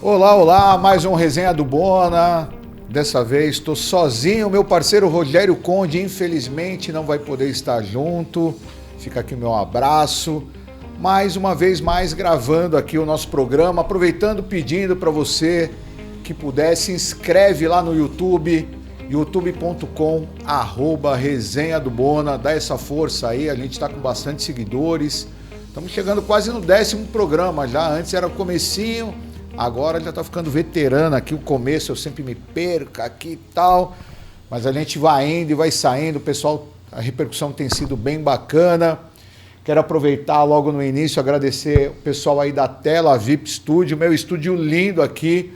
Olá, olá, mais um Resenha do Bona. Dessa vez estou sozinho, meu parceiro Rogério Conde infelizmente não vai poder estar junto. Fica aqui o meu abraço. Mais uma vez mais gravando aqui o nosso programa, aproveitando, pedindo para você que puder, se inscreve lá no YouTube, youtube.com/Resenha do Bona, dá essa força aí, a gente está com bastante seguidores. Estamos chegando quase no 10º programa já, antes era o comecinho, agora já está ficando veterano aqui, o começo eu sempre me perco aqui e tal, mas a gente vai indo e vai saindo, o pessoal, a repercussão tem sido bem bacana. Quero aproveitar logo no início, agradecer o pessoal aí da Tela VIP Studio, meu estúdio lindo aqui,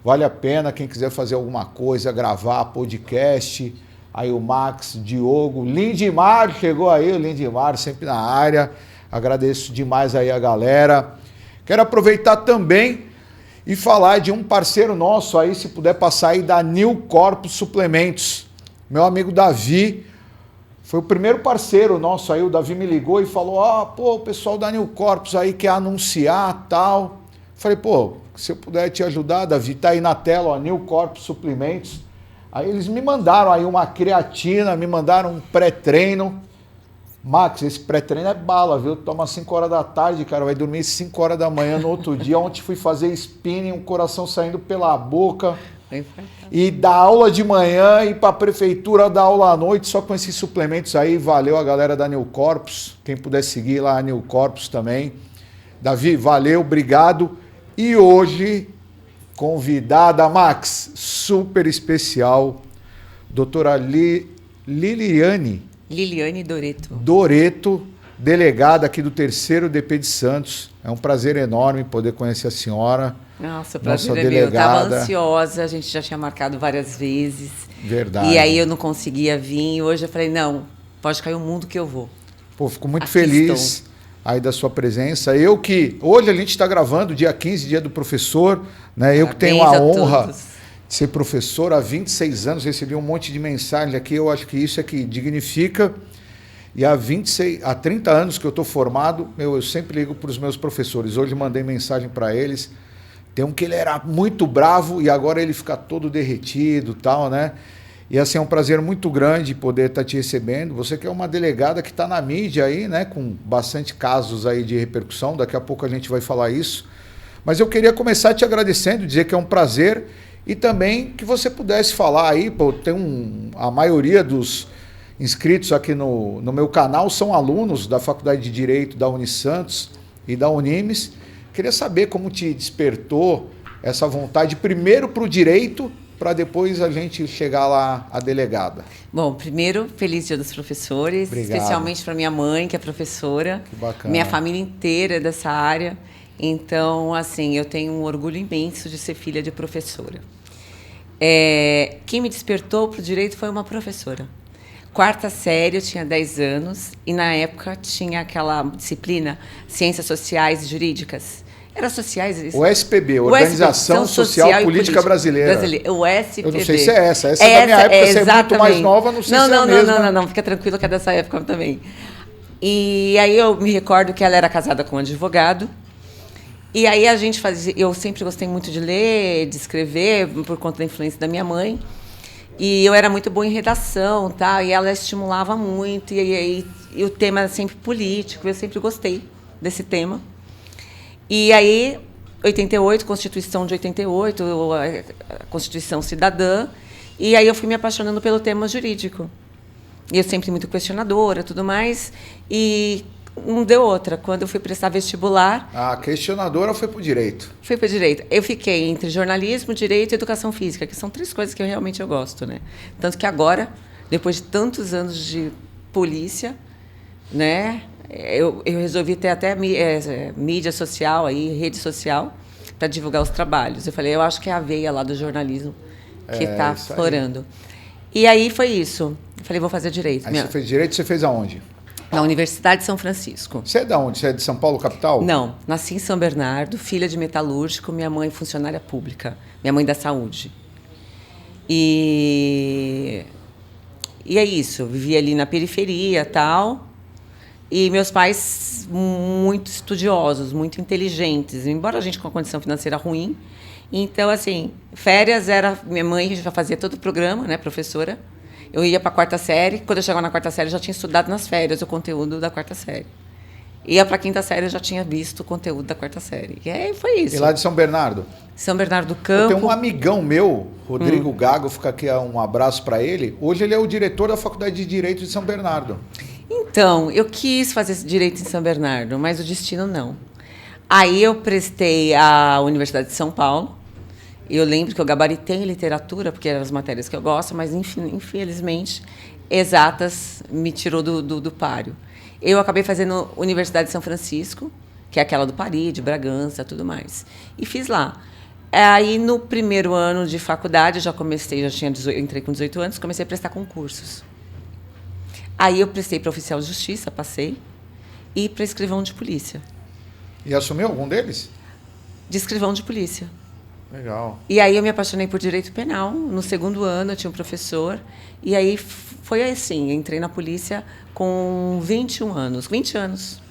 vale a pena quem quiser fazer alguma coisa, gravar podcast, aí o Max, Diogo, Lindimar, chegou aí, o Lindimar sempre na área. Agradeço demais aí a galera. Quero aproveitar também e falar de um parceiro nosso aí, se puder passar aí, da New Corpus Suplementos. Meu amigo Davi, foi o primeiro parceiro nosso aí, o Davi me ligou e falou, o pessoal da New Corpus aí quer anunciar tal. Falei, se eu puder te ajudar, Davi, tá aí na tela, ó, New Corpus Suplementos. Aí eles me mandaram aí uma creatina, me mandaram um pré-treino. Max, esse pré-treino é bala, viu? Toma 5 horas da tarde, cara, vai dormir 5 horas da manhã no outro dia. Ontem fui fazer spinning, o coração saindo pela boca. E dar aula de manhã, ir para a prefeitura, dar aula à noite, só com esses suplementos aí. Valeu a galera da New Corpus. Quem puder seguir lá a New Corpus também. Davi, valeu, obrigado. E hoje, convidada, Max, super especial, doutora Liliane Doreto, delegada aqui do 3º DP de Santos. É um prazer enorme poder conhecer a senhora. Nossa, o prazer é meu. Eu estava ansiosa, a gente já tinha marcado várias vezes. Verdade. E aí eu não conseguia vir. E hoje eu falei, não, pode cair o mundo que eu vou. Fico muito feliz aí da sua presença. Hoje a gente está gravando, dia 15, dia do professor, né? Parabéns, eu que tenho a honra de ser professor há 26 anos, recebi um monte de mensagem aqui, eu acho que isso é que dignifica. E há 30 anos que eu estou formado, eu sempre ligo para os meus professores. Hoje mandei mensagem para eles. Tem um que ele era muito bravo e agora ele fica todo derretido e tal, né? E assim, é um prazer muito grande poder estar te recebendo. Você que é uma delegada que está na mídia aí, né? Com bastante casos aí de repercussão. Daqui a pouco a gente vai falar isso. Mas eu queria começar te agradecendo, dizer que é um prazer e também que você pudesse falar aí, a maioria dos inscritos aqui no meu canal são alunos da Faculdade de Direito da Unisantos e da Unimes. Queria saber como te despertou essa vontade, primeiro para o direito, para depois a gente chegar lá a delegada. Bom, primeiro, feliz Dia dos Professores, Obrigado. Especialmente para minha mãe, que é professora. Que bacana. Minha família inteira é dessa área. Então, assim, eu tenho um orgulho imenso de ser filha de professora. Quem me despertou para o direito foi uma professora. 4ª série, eu tinha 10 anos, e na época tinha aquela disciplina Ciências Sociais e Jurídicas. Era sociais isso? O SPB, Organização Social e Política Brasileira. O SPB. Eu não sei se é essa. Essa é da minha época, você é muito mais nova, não sei se é a mesma. Não, fica tranquilo que é dessa época também. E aí eu me recordo que ela era casada com um advogado. E aí a gente fazia... Eu sempre gostei muito de ler, de escrever, por conta da influência da minha mãe. E eu era muito boa em redação, tá? E ela estimulava muito. E o tema era sempre político. Eu sempre gostei desse tema. E aí, 88, Constituição de 88, a Constituição Cidadã. E aí eu fui me apaixonando pelo tema jurídico. E eu sempre muito questionadora, tudo mais. E não deu outra. Quando eu fui prestar vestibular... A questionadora foi para o direito. Fui para o direito. Eu fiquei entre jornalismo, direito e educação física, que são 3 coisas que eu realmente gosto, né? Tanto que agora, depois de tantos anos de polícia, né, eu resolvi ter até mídia social, aí, rede social, para divulgar os trabalhos. Eu falei, eu acho que é a veia lá do jornalismo que está florando. E aí foi isso. Eu falei, vou fazer direito. Aí você fez direito, você fez aonde? Na Universidade de São Francisco. Você é de onde? Você é de São Paulo, capital? Não, nasci em São Bernardo, filha de metalúrgico, minha mãe funcionária pública, minha mãe da saúde. E é isso, vivia ali na periferia, tal. E meus pais muito estudiosos, muito inteligentes, embora a gente com a condição financeira ruim. Então, assim, férias era... Minha mãe já fazia todo o programa, né, professora. Eu ia para a quarta série. Quando eu chegava na quarta série, eu já tinha estudado nas férias o conteúdo da quarta série. Ia para a quinta série, eu já tinha visto o conteúdo da quarta série. E aí foi isso. E lá de São Bernardo? São Bernardo do Campo. Eu tenho um amigão meu, Rodrigo Gago, fica aqui um abraço para ele. Hoje ele é o diretor da Faculdade de Direito de São Bernardo. Então, eu quis fazer Direito em São Bernardo, mas o destino não. Aí eu prestei à Universidade de São Paulo. Eu lembro que eu gabaritei em literatura, porque eram as matérias que eu gosto, mas, infelizmente, exatas me tirou do páreo. Eu acabei fazendo Universidade de São Francisco, que é aquela do Paris, de Bragança, tudo mais. E fiz lá. Aí, no primeiro ano de faculdade, eu já comecei, entrei com 18 anos, comecei a prestar concursos. Aí eu prestei para oficial de justiça, passei, e para escrivão de polícia. E assumiu algum deles? De escrivão de polícia. Legal. E aí eu me apaixonei por direito penal. No segundo ano eu tinha um professor. E aí foi assim, entrei na polícia com 21 anos. 20 anos.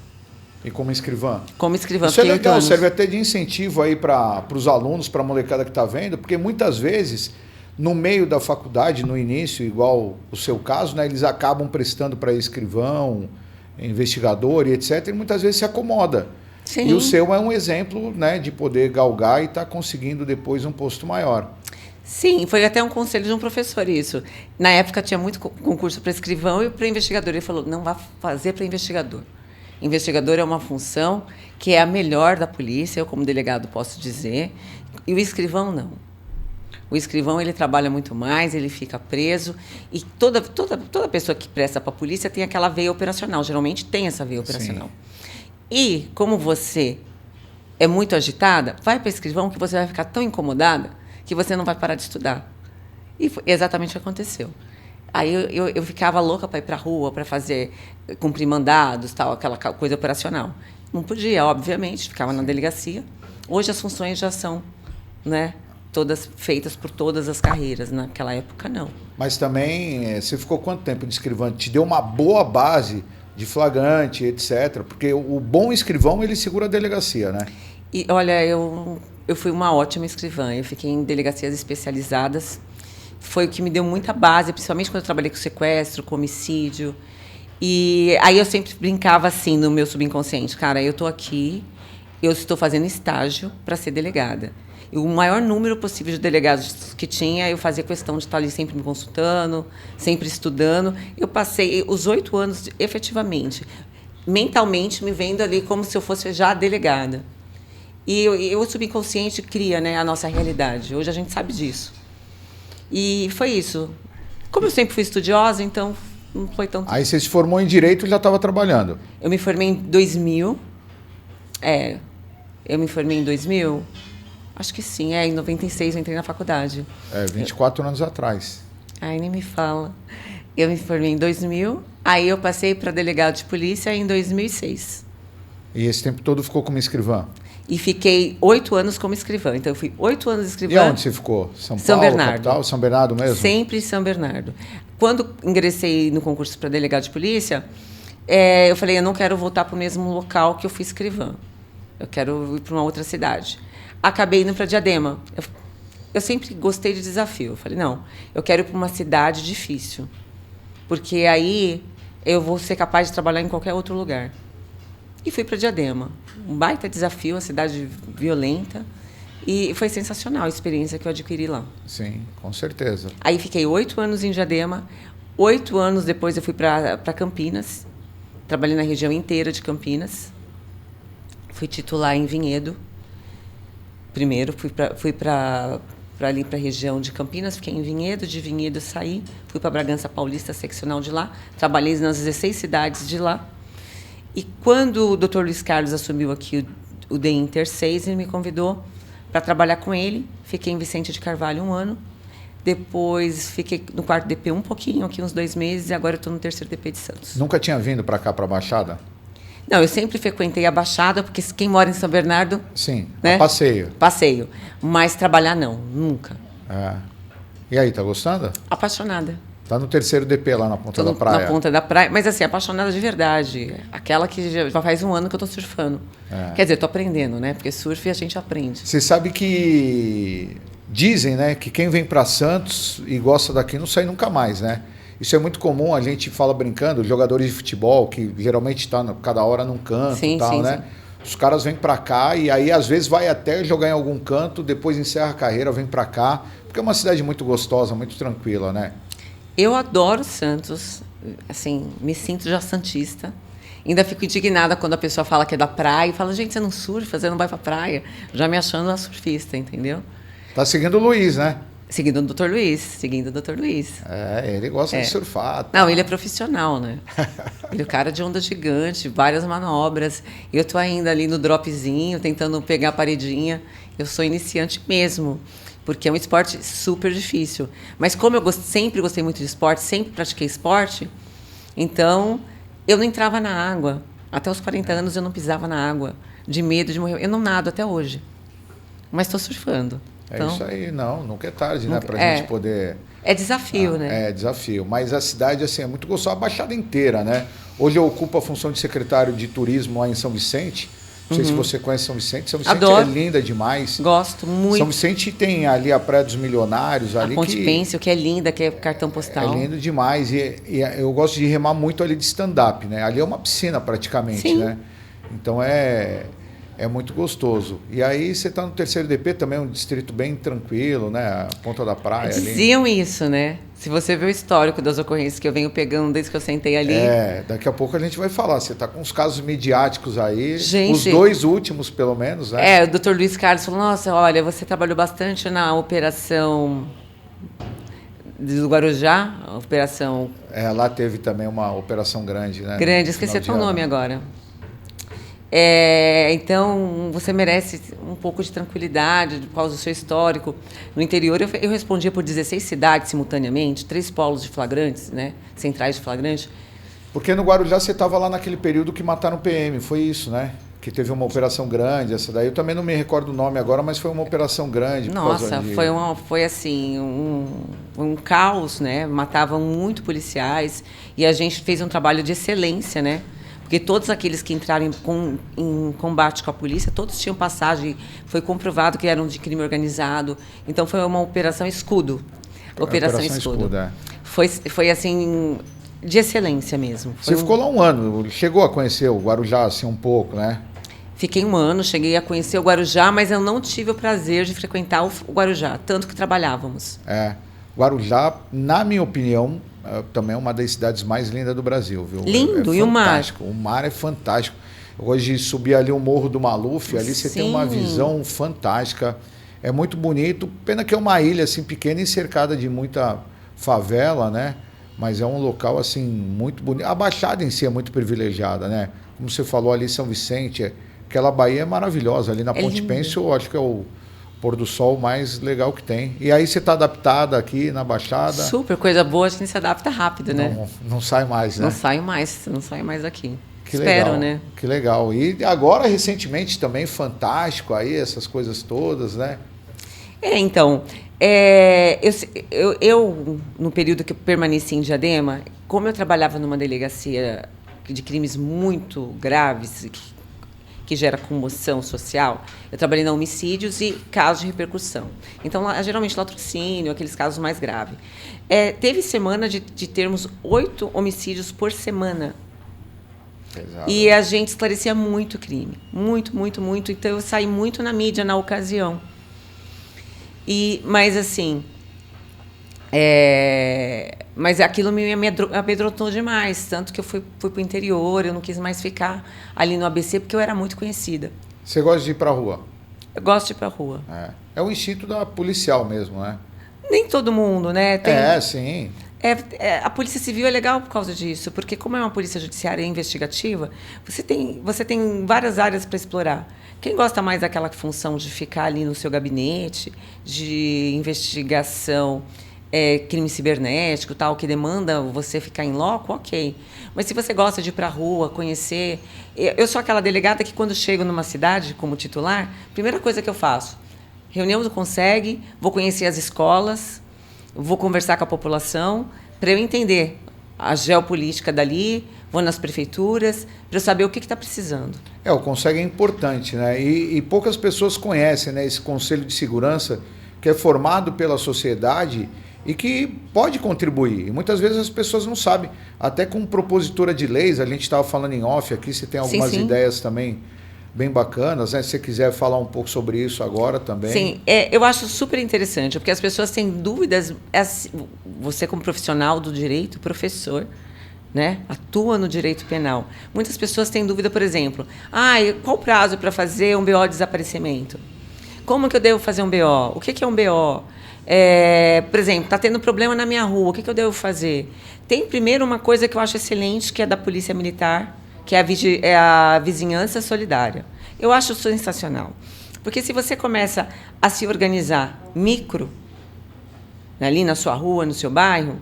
E como escrivã? Como escrivã. Isso é legal, serve até de incentivo aí para os alunos, para a molecada que está vendo, porque muitas vezes, no meio da faculdade, no início, igual o seu caso, né, eles acabam prestando para escrivão, investigador e etc. E muitas vezes se acomoda. Sim. E o seu é um exemplo, né, de poder galgar e estar conseguindo depois um posto maior. Sim, foi até um conselho de um professor isso. Na época tinha muito concurso para escrivão e para investigador. Ele falou, não vá fazer para investigador. Investigador é uma função que é a melhor da polícia, eu como delegado posso dizer, e o escrivão não. O escrivão ele trabalha muito mais, ele fica preso, e toda pessoa que presta para a polícia tem aquela veia operacional, geralmente tem essa veia operacional. Sim. E, como você é muito agitada, vai para escrivão que você vai ficar tão incomodada que você não vai parar de estudar. E foi exatamente o que aconteceu. Aí eu ficava louca para ir para a rua, para cumprir mandados, tal, aquela coisa operacional. Não podia, obviamente, ficava na delegacia. Hoje as funções já são, né, todas feitas por todas as carreiras. Naquela época, não. Mas também, você ficou quanto tempo de escrivão? Te deu uma boa base de flagrante, etc. Porque o bom escrivão, ele segura a delegacia, né? E, olha, eu fui uma ótima escrivã. Eu fiquei em delegacias especializadas. Foi o que me deu muita base, principalmente quando eu trabalhei com sequestro, com homicídio. E aí eu sempre brincava assim no meu subconsciente. Cara, eu estou aqui, eu estou fazendo estágio para ser delegada. E o maior número possível de delegados que tinha, eu fazia questão de estar ali sempre me consultando, sempre estudando. Eu passei os 8 anos, efetivamente, mentalmente, me vendo ali como se eu fosse já delegada. E o subconsciente cria, né, a nossa realidade. Hoje a gente sabe disso. E foi isso. Como eu sempre fui estudiosa, então não foi tão... Aí você se formou em Direito e já estava trabalhando? Eu me formei em 2000. Eu me formei em 2000... Acho que sim, em 96 eu entrei na faculdade. 24 anos atrás. Ai, nem me fala. Eu me formei em 2000, aí eu passei para delegado de polícia em 2006. E esse tempo todo ficou como escrivã? E fiquei 8 anos como escrivã. Então eu fui 8 anos escrivã. E onde você ficou? São Paulo, Bernardo. Capital? São Bernardo mesmo? Sempre em São Bernardo. Quando ingressei no concurso para delegado de polícia, eu falei, eu não quero voltar para o mesmo local que eu fui escrivã. Eu quero ir para uma outra cidade. Acabei indo para Diadema. Eu sempre gostei de desafio. Eu falei, não, eu quero ir para uma cidade difícil. Porque aí eu vou ser capaz de trabalhar em qualquer outro lugar. E fui para Diadema. Um baita desafio, uma cidade violenta. E foi sensacional a experiência que eu adquiri lá. Sim, com certeza. Aí fiquei 8 anos em Diadema. 8 anos depois eu fui para Campinas. Trabalhei na região inteira de Campinas. Fui titular em Vinhedo. Primeiro fui para ali para a região de Campinas, fiquei em Vinhedo, de Vinhedo saí, fui para Bragança Paulista, seccional de lá, trabalhei nas 16 cidades de lá. E quando o Dr. Luiz Carlos assumiu aqui o DI Inter 6, ele me convidou para trabalhar com ele. Fiquei em Vicente de Carvalho 1 ano, depois fiquei no 4º DP um pouquinho, aqui uns 2 meses, e agora eu estou no 3º DP de Santos. Nunca tinha vindo para cá, para a Baixada? Não, eu sempre frequentei a Baixada, porque quem mora em São Bernardo... Sim, né? Passeio. Passeio. Mas trabalhar não, nunca. E aí, tá gostando? Apaixonada. Tá no terceiro DP lá na ponta da praia. Na ponta da praia, mas assim, apaixonada de verdade. Aquela que já faz um ano que eu tô surfando. Quer dizer, tô aprendendo, né? Porque surf a gente aprende. Você sabe que dizem, né, que quem vem para Santos e gosta daqui não sai nunca mais, né? Isso é muito comum, a gente fala brincando, jogadores de futebol, que geralmente tá cada hora num canto e tal, né? Sim. Os caras vêm para cá e aí às vezes vai até jogar em algum canto, depois encerra a carreira, vem para cá, porque é uma cidade muito gostosa, muito tranquila, né? Eu adoro Santos, assim, me sinto já santista. Ainda fico indignada quando a pessoa fala que é da praia e fala, gente, você não surfa, você não vai pra praia. Já me achando uma surfista, entendeu? Tá seguindo o Luiz, né? Seguindo o Dr. Luiz. É, ele gosta de surfar. Tá? Não, ele é profissional, né? Ele é o cara de onda gigante, várias manobras. Eu tô ainda ali no dropzinho, tentando pegar a paredinha. Eu sou iniciante mesmo, porque é um esporte super difícil. Mas como eu sempre gostei muito de esporte, sempre pratiquei esporte, então eu não entrava na água. Até os 40 anos eu não pisava na água, de medo de morrer. Eu não nado até hoje, mas estou surfando. Então, é isso aí, nunca é tarde, né? Pra gente poder... É desafio, né? É desafio. Mas a cidade, assim, é muito gostosa, a Baixada inteira, né? Hoje eu ocupo a função de secretário de turismo lá em São Vicente. Não sei se você conhece São Vicente. São Vicente Adoro. É linda demais. Gosto muito. São Vicente tem ali a Praia dos Milionários. Ali a Ponte Pêncil, que é linda, que é cartão postal. É lindo demais. E eu gosto de remar muito ali de stand-up, né? Ali é uma piscina praticamente, Sim. né? Então é muito gostoso. E aí você está no terceiro DP, também é um distrito bem tranquilo, né? A ponta da praia ali. Diziam isso, né? Se você vê o histórico das ocorrências que eu venho pegando desde que eu sentei ali... Daqui a pouco a gente vai falar. Você está com uns casos midiáticos aí. Gente, os 2 últimos, pelo menos, né? O Dr. Luiz Carlos falou, nossa, olha, você trabalhou bastante na operação do Guarujá, a operação... Lá teve também uma operação grande, né? Grande, esqueci até o nome agora. Então, você merece um pouco de tranquilidade por causa do seu histórico. No interior, eu respondia por 16 cidades simultaneamente, 3 polos de flagrantes, né? Centrais de flagrantes. Porque no Guarujá você estava lá naquele período que mataram o PM, foi isso, né? Que teve uma operação grande, essa daí. Eu também não me recordo o nome agora, mas foi uma operação grande. Nossa, foi assim, um caos, né? Matavam muito policiais e a gente fez um trabalho de excelência, né? Porque todos aqueles que entraram em combate com a polícia, todos tinham passagem, foi comprovado que eram de crime organizado. Então, foi uma operação escudo. Operação escudo. Foi assim, de excelência mesmo. Você ficou lá um ano, chegou a conhecer o Guarujá assim um pouco, né? Fiquei um ano, cheguei a conhecer o Guarujá, mas eu não tive o prazer de frequentar o Guarujá, tanto que trabalhávamos. Guarujá, na minha opinião, também é uma das cidades mais lindas do Brasil, viu? Lindo, e o mar? O mar é fantástico. Hoje subir ali o Morro do Maluf, ali você tem uma visão fantástica. É muito bonito. Pena que é uma ilha assim pequena e cercada de muita favela, né? Mas é um local assim muito bonito. A Baixada em si é muito privilegiada, né? Como você falou ali, São Vicente, aquela baía é maravilhosa. Ali na Ponte Pêncil, eu acho que é o pôr do sol mais legal que tem. E aí você está adaptada aqui na Baixada? Super, coisa boa, a gente se adapta rápido, né? Não sai mais, né? Não saio mais aqui. Que Espero, legal, né? Que legal. E agora, recentemente, também Fantástico aí, essas coisas todas, né? Então, eu, no período que eu permaneci em Diadema, como eu trabalhava numa delegacia de crimes muito graves, que gera comoção social, eu trabalhei na homicídios e casos de repercussão. Então, geralmente, latrocínio, aqueles casos mais graves. Teve semana de termos 8 homicídios por semana. Exato. E a gente esclarecia muito crime. Muito, muito, muito. Então, eu saí muito na mídia na ocasião. Mas, assim... Mas aquilo me amedrontou demais, tanto que eu fui para o interior, eu não quis mais ficar ali no ABC, porque eu era muito conhecida. Você gosta de ir para a rua? Eu gosto de ir para a rua. É o instinto da policial mesmo, né? Nem todo mundo, né? Sim. A Polícia Civil é legal por causa disso, porque como é uma polícia judiciária investigativa, você tem várias áreas para explorar. Quem gosta mais daquela função de ficar ali no seu gabinete, de investigação... crime cibernético, tal, que demanda você ficar em loco, ok. Mas se você gosta de ir para a rua, conhecer... Eu sou aquela delegada que, quando chego numa cidade como titular, primeira coisa que eu faço, reunião do CONSEG, vou conhecer as escolas, vou conversar com a população, para eu entender a geopolítica dali, vou nas prefeituras, para eu saber o que está precisando. O Conseg é importante, né? E poucas pessoas conhecem, né, esse Conselho de Segurança, que é formado pela sociedade e que pode contribuir. E muitas vezes as pessoas não sabem. Até como propositora de leis, a gente estava falando em off aqui, você tem algumas ideias também bem bacanas, né? Se você quiser falar um pouco sobre isso agora também. Sim, eu acho super interessante, porque as pessoas têm dúvidas. Você, como profissional do direito, professor, né, atua no direito penal. Muitas pessoas têm dúvida, por exemplo, qual o prazo para fazer um BO de desaparecimento? Como que eu devo fazer um BO? O que é um BO? Por exemplo, está tendo problema na minha rua, o que eu devo fazer? Tem, primeiro, uma coisa que eu acho excelente, que é da Polícia Militar, que é a vizinhança solidária. Eu acho sensacional. Porque se você começa a se organizar micro, ali na sua rua, no seu bairro,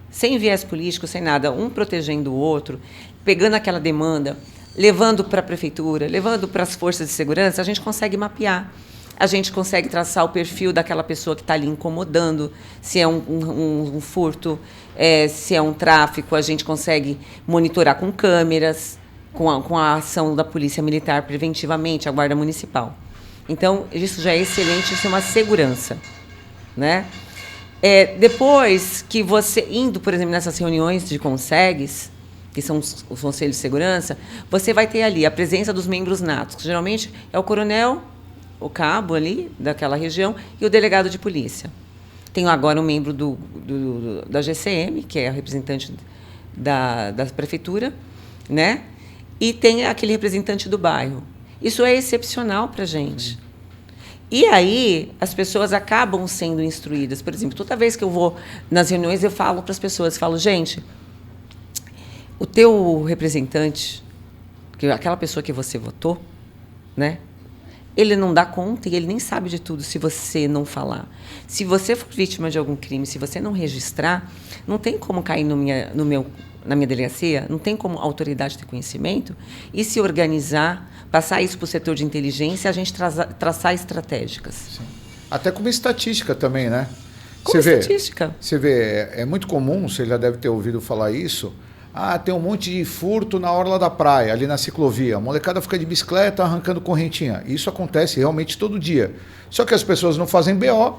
sem viés político, sem nada, um protegendo o outro, pegando aquela demanda, levando para a prefeitura, levando para as forças de segurança, a gente consegue mapear. A gente consegue traçar o perfil daquela pessoa que está ali incomodando, se é um furto, se é um tráfico, a gente consegue monitorar com câmeras, com a ação da Polícia Militar preventivamente, a Guarda Municipal. Então, isso já é excelente, isso é uma segurança, né? Depois que você, indo, por exemplo, nessas reuniões de consegues, que são os conselhos de segurança, você vai ter ali a presença dos membros natos, que geralmente é o coronel, o cabo ali, daquela região, e o delegado de polícia. Tenho agora um membro da GCM, que é a representante da prefeitura, né? E tem aquele representante do bairro. Isso é excepcional para a gente. E aí, as pessoas acabam sendo instruídas. Por exemplo, toda vez que eu vou nas reuniões, eu falo para as pessoas, gente, o teu representante, aquela pessoa que você votou, né? Ele não dá conta e ele nem sabe de tudo se você não falar. Se você for vítima de algum crime, se você não registrar, não tem como cair na minha delegacia, não tem como a autoridade ter conhecimento e se organizar, passar isso para o setor de inteligência, a gente traçar estratégicas. Sim. Até como estatística também, né? Como estatística. Você vê, é muito comum, você já deve ter ouvido falar isso, tem um monte de furto na orla da praia, ali na ciclovia. A molecada fica de bicicleta arrancando correntinha. Isso acontece realmente todo dia. Só que as pessoas não fazem BO.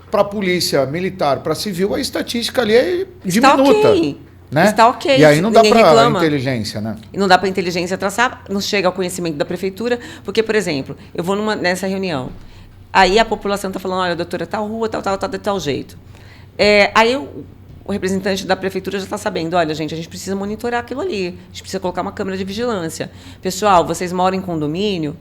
Para a polícia militar, para a civil, a estatística ali é diminuta. Né? Está ok. E aí não dá para a inteligência, né? E não dá para a inteligência traçar, não chega ao conhecimento da prefeitura, porque, por exemplo, eu vou nessa reunião, aí a população está falando, olha, doutora, tal rua, tal, de tal jeito. Aí o representante da prefeitura já está sabendo, olha, gente, a gente precisa monitorar aquilo ali, a gente precisa colocar uma câmera de vigilância. Pessoal, vocês moram em condomínio,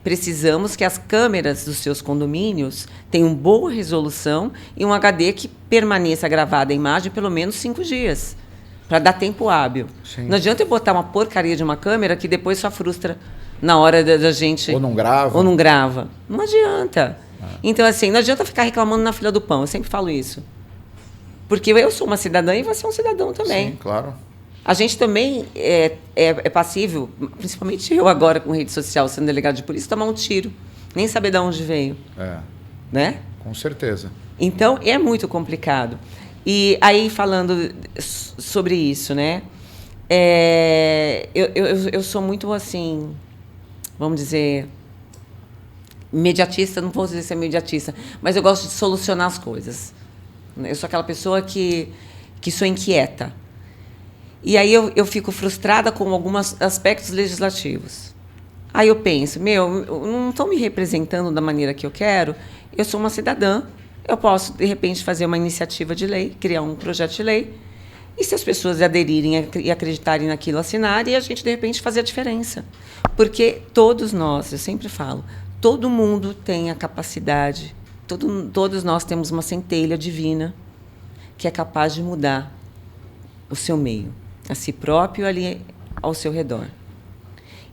precisamos que as câmeras dos seus condomínios tenham boa resolução e um HD que permaneça gravada a imagem pelo menos 5 dias, para dar tempo hábil. Sim. Não adianta eu botar uma porcaria de uma câmera que depois só frustra na hora da gente... Ou não grava. Ou não grava. Não adianta. Então, assim, não adianta ficar reclamando na fila do pão, eu sempre falo isso. Porque eu sou uma cidadã e você é um cidadão também. Sim, claro. A gente também é passível, principalmente eu agora com rede social, sendo delegado de polícia, tomar um tiro, nem saber de onde veio. Né? Com certeza. Então, é muito complicado. E aí, falando sobre isso, né? Eu sou muito, assim, vamos dizer, imediatista, não vou dizer ser imediatista, mas eu gosto de solucionar as coisas. Eu sou aquela pessoa que sou inquieta. E aí eu fico frustrada com alguns aspectos legislativos. Aí eu penso, não estão me representando da maneira que eu quero, eu sou uma cidadã, eu posso, de repente, fazer uma iniciativa de lei, criar um projeto de lei, e se as pessoas aderirem e acreditarem naquilo, assinarem, e a gente, de repente, fazer a diferença. Porque todos nós, eu sempre falo, todo mundo tem a capacidade, todos nós temos uma centelha divina que é capaz de mudar o seu meio, a si próprio ali ao seu redor.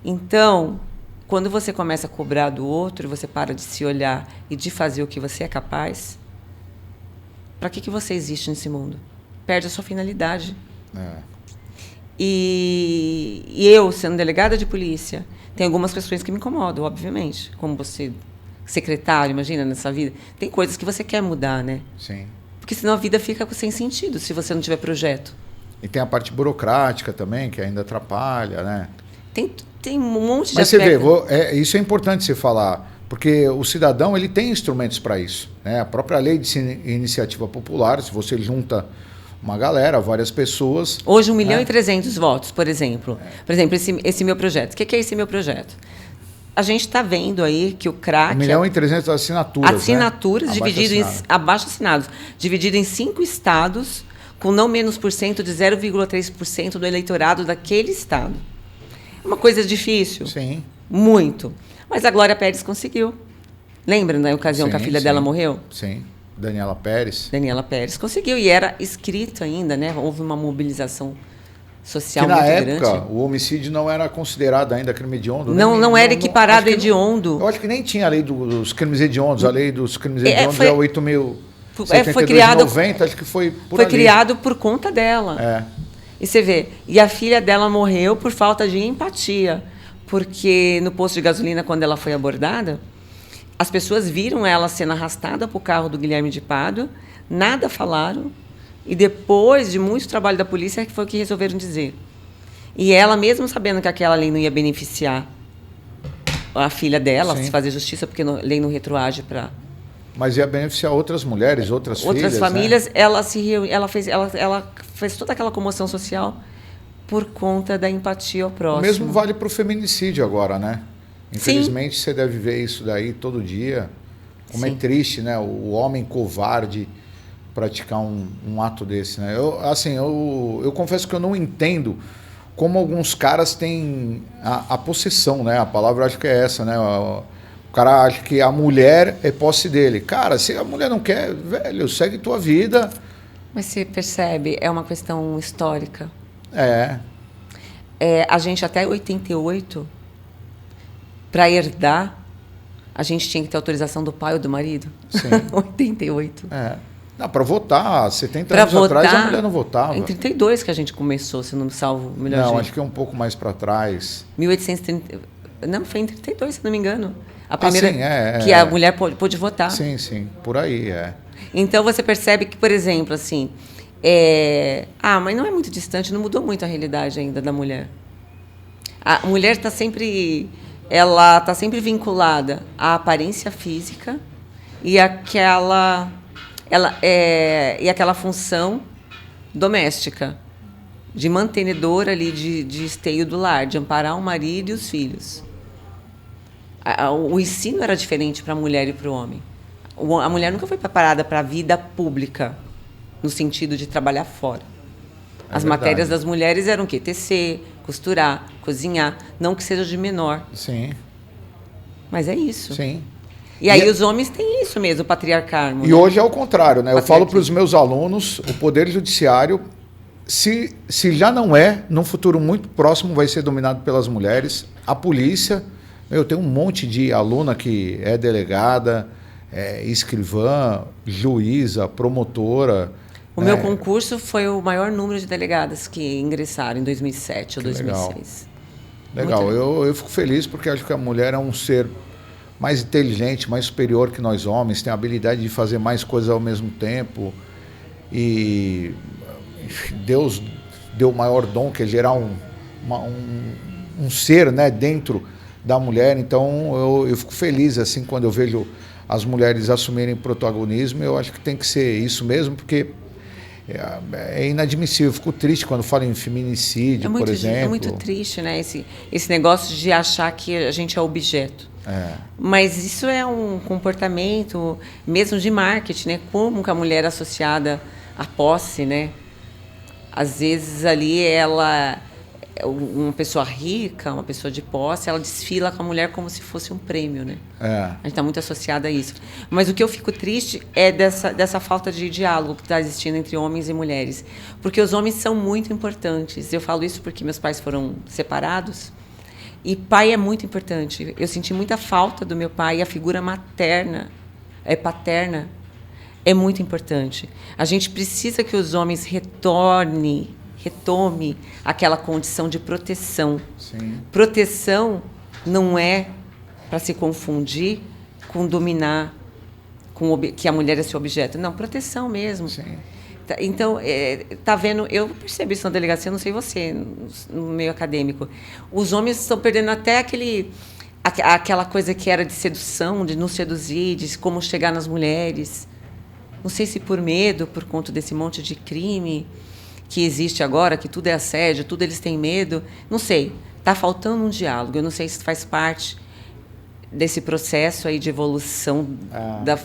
Então, quando você começa a cobrar do outro, você para de se olhar e de fazer o que você é capaz, para que você existe nesse mundo? Perde a sua finalidade. E eu, sendo delegada de polícia, tem algumas questões que me incomodam, obviamente. Como você, secretário, imagina, nessa vida. Tem coisas que você quer mudar, né? Sim. Porque senão a vida fica sem sentido se você não tiver projeto. E tem a parte burocrática também, que ainda atrapalha, né? Tem um monte de Mas aspectos. você vê, isso é importante você falar, porque o cidadão ele tem instrumentos para isso, né? A própria lei de iniciativa popular, se você junta uma galera, várias pessoas... Hoje 1 milhão e 300 votos, por exemplo. Por exemplo, esse meu projeto. O que é esse meu projeto? A gente está vendo aí que o CRAC... 1 milhão e 300 assinaturas, assinaturas, né? dividido em abaixo-assinados, dividido em 5 estados, com não menos por cento de 0,3% do eleitorado daquele estado. É uma coisa difícil. Sim. Muito. Mas a Glória Pérez conseguiu. Lembra da ocasião Sim, que a filha sim. dela morreu? Sim. Daniela Pérez. Daniela Pérez conseguiu. E era escrito ainda, né? Houve uma mobilização social Que na muito época grande. o homicídio não era considerado ainda crime hediondo. Não era equiparado a hediondo. Eu acho que nem tinha a lei dos crimes hediondos. A lei dos crimes hediondos é 8.072 foi criado, 90, acho que foi por Foi ali. criado por conta dela. É. E você vê, e a filha dela morreu por falta de empatia, porque no posto de gasolina, quando ela foi abordada, as pessoas viram ela sendo arrastada para o carro do Guilherme de Pádua, nada falaram, e depois de muito trabalho da polícia, foi o que resolveram dizer. E ela, mesmo sabendo que aquela lei não ia beneficiar a filha dela, Sim. se fazer justiça, porque a lei não retroage para... Mas ia beneficiar outras mulheres, outras filhas, outras famílias, né? ela fez toda aquela comoção social por conta da empatia ao O próximo. mesmo vale para o feminicídio agora, né? Infelizmente, você deve ver isso daí todo dia. Como é Sim. triste, né? O homem covarde praticar um ato desse, né? Eu confesso que eu não entendo como alguns caras têm a possessão, né? A palavra eu acho que é essa, né? O cara acha que a mulher é posse dele. Cara, se a mulher não quer, velho, segue tua vida. Mas você percebe, é uma questão histórica. A gente até 88, para herdar, a gente tinha que ter autorização do pai ou do marido. Sim. 88. Para votar, 70 Pra anos votar, atrás a mulher não votava. Em 32 que a gente começou, se não me salvo melhor Não, jeito. acho que é um pouco mais para trás. 1830... Não, foi em 32, se não me engano. A primeira sim, que a mulher pôde votar. Sim, por aí, Então você percebe que, por exemplo, assim, mas não é muito distante, não mudou muito a realidade ainda da mulher. A mulher está sempre vinculada à aparência física e aquela função doméstica de mantenedora ali de esteio do lar, de amparar o marido e os filhos. O ensino era diferente para a mulher e para o homem. A mulher nunca foi preparada para a vida pública, no sentido de trabalhar fora. As matérias das mulheres eram o quê? Tecer, costurar, cozinhar. Não que seja de menor. Sim. Mas é isso. Sim. E aí os homens têm isso mesmo, o patriarcalismo. E hoje é o contrário, né? Eu falo para os meus alunos, o Poder Judiciário, se já não é, num futuro muito próximo vai ser dominado pelas mulheres. A polícia, eu tenho um monte de aluna que é delegada, escrivã, juíza, promotora. O meu concurso foi o maior número de delegadas que ingressaram em 2007 ou 2006. Legal. Eu fico feliz porque acho que a mulher é um ser mais inteligente, mais superior que nós homens, tem a habilidade de fazer mais coisas ao mesmo tempo. E Deus deu o maior dom, que é gerar um ser, né, dentro da mulher. Então eu fico feliz assim quando eu vejo as mulheres assumirem protagonismo. Eu acho que tem que ser isso mesmo, porque é inadmissível. Eu fico triste quando falo em feminicídio, por exemplo. É muito triste, né? Esse negócio de achar que a gente é objeto. Mas isso é um comportamento mesmo de marketing, né? Como que a mulher associada à posse, né? Às vezes ali uma pessoa rica, uma pessoa de posse, ela desfila com a mulher como se fosse um prêmio, né? A gente está muito associada a isso. Mas o que eu fico triste é dessa falta de diálogo que está existindo entre homens e mulheres. Porque os homens são muito importantes. Eu falo isso porque meus pais foram separados. E pai é muito importante. Eu senti muita falta do meu pai. E a figura paterna, é muito importante. A gente precisa que os homens retome aquela condição de proteção. Sim. Proteção não é para se confundir com dominar, que a mulher é seu objeto. Não, proteção mesmo. Sim. Então, tá vendo, eu percebi isso na delegacia, não sei você, no meio acadêmico. Os homens estão perdendo até aquela coisa que era de sedução, de nos seduzir, de como chegar nas mulheres. Não sei se por medo, por conta desse monte de crime que existe agora, que tudo é assédio, tudo eles têm medo. Não sei, está faltando um diálogo. Eu não sei se faz parte desse processo aí de evolução da...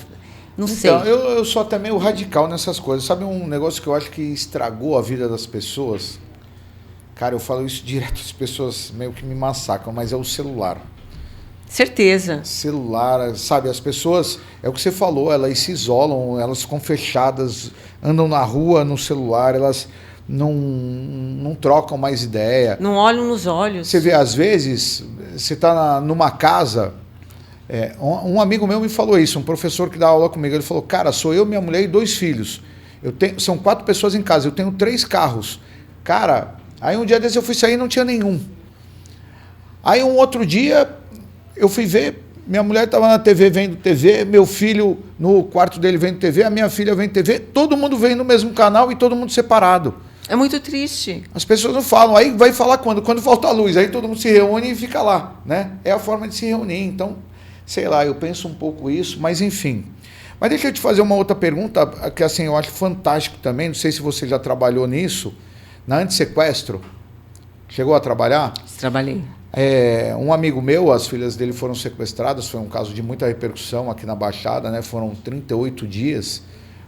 Não sei. Então, eu sou até meio radical nessas coisas. Sabe um negócio que eu acho que estragou a vida das pessoas? Cara, eu falo isso direto, as pessoas meio que me massacram, mas é o celular. Certeza. Celular, sabe? As pessoas, é o que você falou, elas se isolam, elas ficam fechadas, andam na rua no celular, elas não trocam mais ideia. Não olham nos olhos. Você vê, às vezes, você está numa casa... um amigo meu me falou isso, um professor que dá aula comigo, ele falou, cara, sou eu, minha mulher e 2 filhos. São 4 pessoas em casa, eu tenho 3 carros. Cara, aí um dia desse eu fui sair e não tinha nenhum. Aí um outro dia eu fui ver, minha mulher estava na TV vendo TV, meu filho no quarto dele vendo TV, a minha filha vendo TV, todo mundo vendo no mesmo canal e todo mundo separado. É muito triste. As pessoas não falam, aí vai falar quando? Quando falta a luz, aí todo mundo se reúne e fica lá, né? É a forma de se reunir, então... Sei lá, eu penso um pouco isso, mas enfim. Mas deixa eu te fazer uma outra pergunta, que assim, eu acho fantástico também, não sei se você já trabalhou nisso, na antissequestro. Chegou a trabalhar? Trabalhei. Um amigo meu, as filhas dele foram sequestradas, foi um caso de muita repercussão aqui na Baixada, né? Foram 38 dias,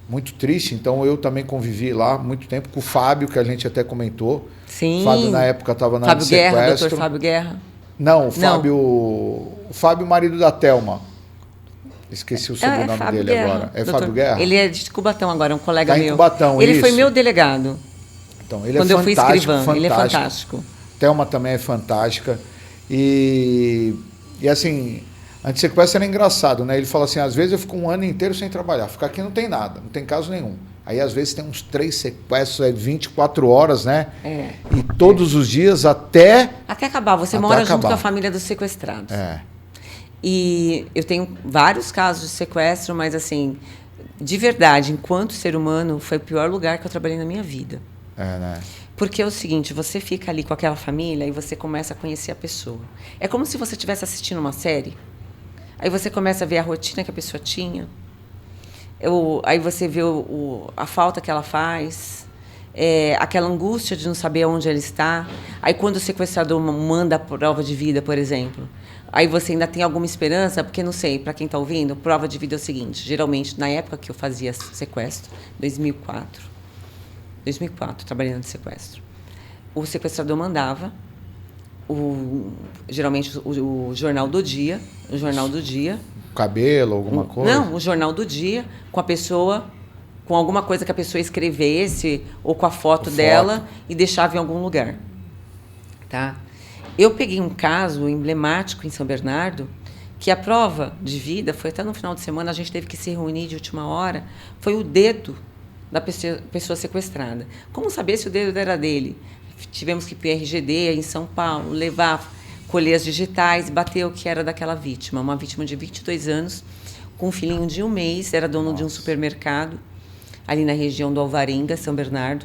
muito triste, então eu também convivi lá muito tempo com o Fábio, que a gente até comentou. Sim. O Fábio na época estava na Fábio antissequestro. Guerra, doutor Fábio Guerra. Não, o Fábio, marido da Thelma. Esqueci o sobrenome dele Guerra. agora. É Doutor, Fábio Guerra? Ele é de Cubatão agora, um colega tá meu. Em Cubatão, ele isso. foi meu delegado. Então, ele quando é fantástico. Eu fui escrivã, fantástico. ele é fantástico. Thelma também é fantástica. E assim, antissequestro era engraçado, né? Ele fala assim, às vezes eu fico um ano inteiro sem trabalhar. Ficar aqui não tem nada, não tem caso nenhum. Aí, às vezes, tem uns 3 sequestros, 24 horas, né? E todos os dias até acabar. Você mora junto com a família dos sequestrados. E eu tenho vários casos de sequestro, mas, assim, de verdade, enquanto ser humano, foi o pior lugar que eu trabalhei na minha vida. Né? Porque é o seguinte, você fica ali com aquela família e você começa a conhecer a pessoa. É como se você estivesse assistindo uma série, aí você começa a ver a rotina que a pessoa tinha, aí você vê a falta que ela faz, aquela angústia de não saber onde ela está. Aí quando o sequestrador manda a prova de vida, por exemplo, aí você ainda tem alguma esperança, porque não sei, para quem está ouvindo, prova de vida é o seguinte, geralmente na época que eu fazia sequestro, 2004, trabalhando de sequestro, o sequestrador mandava geralmente o jornal do dia, cabelo, alguma coisa? Não, o jornal do dia, com a pessoa, com alguma coisa que a pessoa escrevesse, ou com a foto dela, e deixava em algum lugar. Tá? Eu peguei um caso emblemático em São Bernardo, que a prova de vida foi até no final de semana, a gente teve que se reunir de última hora, foi o dedo da pessoa sequestrada. Como saber se o dedo era dele? Tivemos que ir para o RGD em São Paulo, colher as digitais, bater o que era daquela vítima. Uma vítima de 22 anos, com um filhinho de 1 mês, era dono de um supermercado, ali na região do Alvarenga, São Bernardo.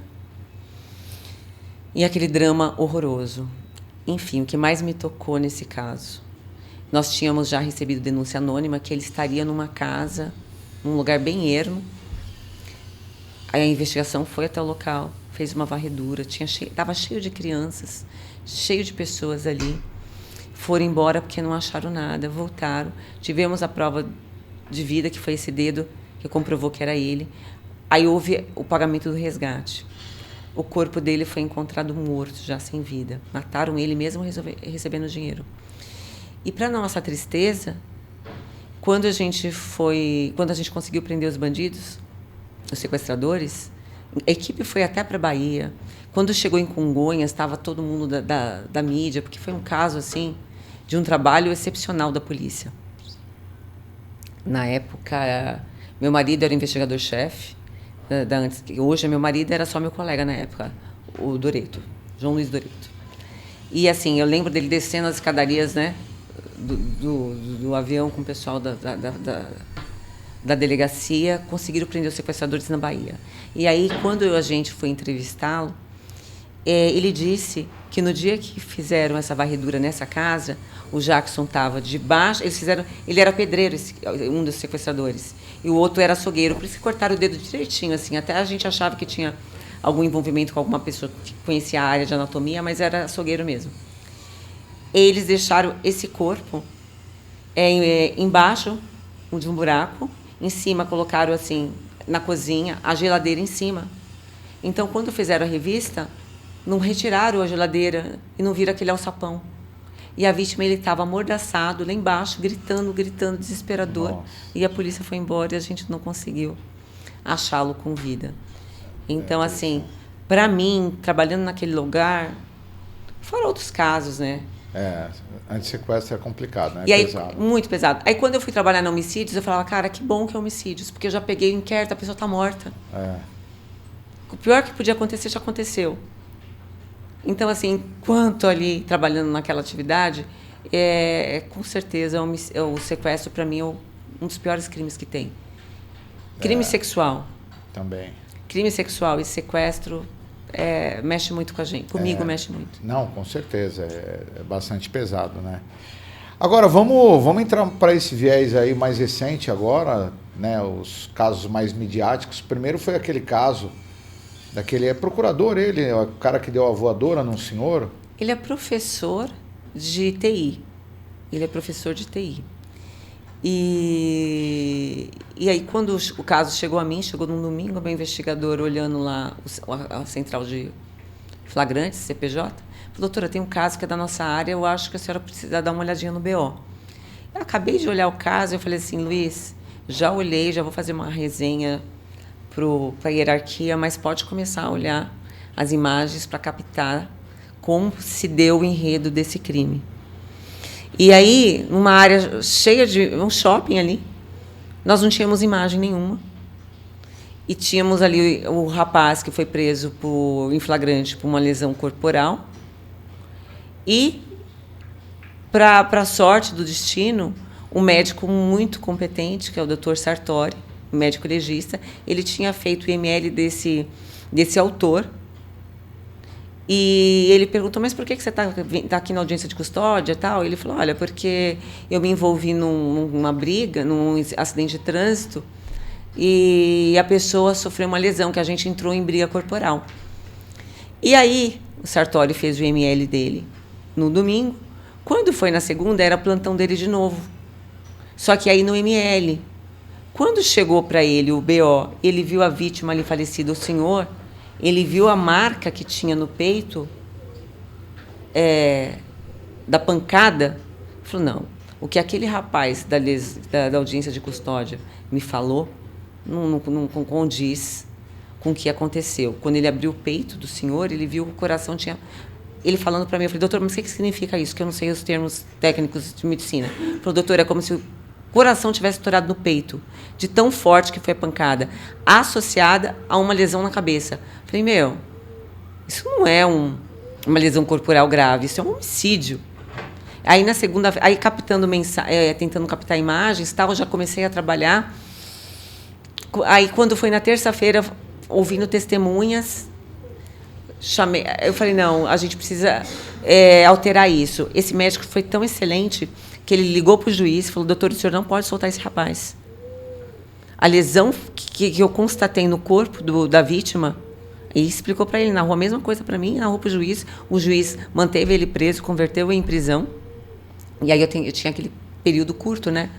E aquele drama horroroso. Enfim, o que mais me tocou nesse caso? Nós tínhamos já recebido denúncia anônima que ele estaria numa casa, num lugar bem ermo. Aí a investigação foi até o local, fez uma varredura, estava cheio de crianças, cheio de pessoas ali. Foram embora porque não acharam nada, voltaram. Tivemos a prova de vida, que foi esse dedo, que comprovou que era ele. Aí houve o pagamento do resgate. O corpo dele foi encontrado morto, já sem vida. Mataram ele mesmo recebendo dinheiro. E, para nossa tristeza, quando a gente conseguiu prender os bandidos, os sequestradores, a equipe foi até para a Bahia. Quando chegou em Congonhas, estava todo mundo da mídia, porque foi um caso assim de um trabalho excepcional da polícia. Na época, meu marido era investigador-chefe, hoje meu marido era só meu colega na época, o Doreto, João Luiz Doreto. E assim, eu lembro dele descendo as escadarias, né, do avião com o pessoal da delegacia conseguiram prender os sequestradores na Bahia. E aí, quando a gente foi entrevistá-lo, ele disse que no dia que fizeram essa varredura nessa casa, o Jackson estava debaixo, ele era pedreiro, um dos sequestradores, e o outro era açougueiro, por isso que cortaram o dedo direitinho, assim, até a gente achava que tinha algum envolvimento com alguma pessoa que conhecia a área de anatomia, mas era açougueiro mesmo. Eles deixaram esse corpo embaixo de um buraco, em cima colocaram assim, na cozinha, a geladeira em cima. Então, quando fizeram a revista, não retiraram a geladeira e não viram aquele alçapão. E a vítima, ele estava amordaçado lá embaixo, gritando, desesperador. Nossa. E a polícia foi embora e a gente não conseguiu achá-lo com vida. Então, assim, para mim, trabalhando naquele lugar, foram outros casos, né? Antissequestro é complicado, né? E aí, pesado. Muito pesado. Aí, quando eu fui trabalhar no homicídios, eu falava, cara, que bom que é homicídios, porque eu já peguei o inquérito, a pessoa está morta. O pior que podia acontecer, já aconteceu. Então, assim, enquanto ali, trabalhando naquela atividade, com certeza, o sequestro, para mim, é um dos piores crimes que tem. Crime sexual. Também. Crime sexual e sequestro... mexe muito com a gente. Comigo mexe muito. Não, com certeza. É bastante pesado, né? Agora, vamos entrar para esse viés aí mais recente agora, né? Os casos mais midiáticos. Primeiro foi aquele caso daquele... procurador, ele, o cara que deu a voadora num senhor. Ele é professor de TI. E aí, quando o caso chegou a mim, chegou num domingo, o meu investigador olhando lá a central de flagrantes, CPJ, falou, doutora, tem um caso que é da nossa área, eu acho que a senhora precisa dar uma olhadinha no BO. Eu acabei de olhar o caso, eu falei assim, Luiz, já olhei, já vou fazer uma resenha para a hierarquia, mas pode começar a olhar as imagens para captar como se deu o enredo desse crime. E aí, numa área cheia de... um shopping ali, nós não tínhamos imagem nenhuma. E tínhamos ali o rapaz que foi preso em flagrante por uma lesão corporal. E, para a sorte do destino, um médico muito competente, que é o Dr. Sartori, médico legista, ele tinha feito o IML desse autor. E ele perguntou, mas por que você está aqui na audiência de custódia e tal? Ele falou, olha, porque eu me envolvi numa briga, num acidente de trânsito, e a pessoa sofreu uma lesão, que a gente entrou em briga corporal. E aí, o Sartori fez o IML dele no domingo. Quando foi na segunda, era plantão dele de novo. Só que aí no IML. Quando chegou para ele o BO, ele viu a vítima ali falecida, o senhor... Ele viu a marca que tinha no peito da pancada. Falou, não, o que aquele rapaz da audiência de custódia me falou não condiz com o que aconteceu. Quando ele abriu o peito do senhor, ele viu que o coração tinha... Ele falando para mim, eu falei, doutor, mas o que significa isso? Que eu não sei os termos técnicos de medicina. Ele falou, doutor, é como se o coração tivesse estourado no peito, de tão forte que foi a pancada, associada a uma lesão na cabeça. Falei, isso não é uma lesão corporal grave, isso é um homicídio. Aí, na segunda, tentando captar imagens, eu já comecei a trabalhar. Aí, quando foi na terça-feira, ouvindo testemunhas, eu falei, não, a gente precisa alterar isso. Esse médico foi tão excelente que ele ligou para o juiz e falou, doutor, o senhor não pode soltar esse rapaz. A lesão que eu constatei no corpo da vítima, e explicou para ele, narrou a mesma coisa para mim, narrou para o juiz manteve ele preso, converteu em prisão, e aí eu tinha aquele período curto, né,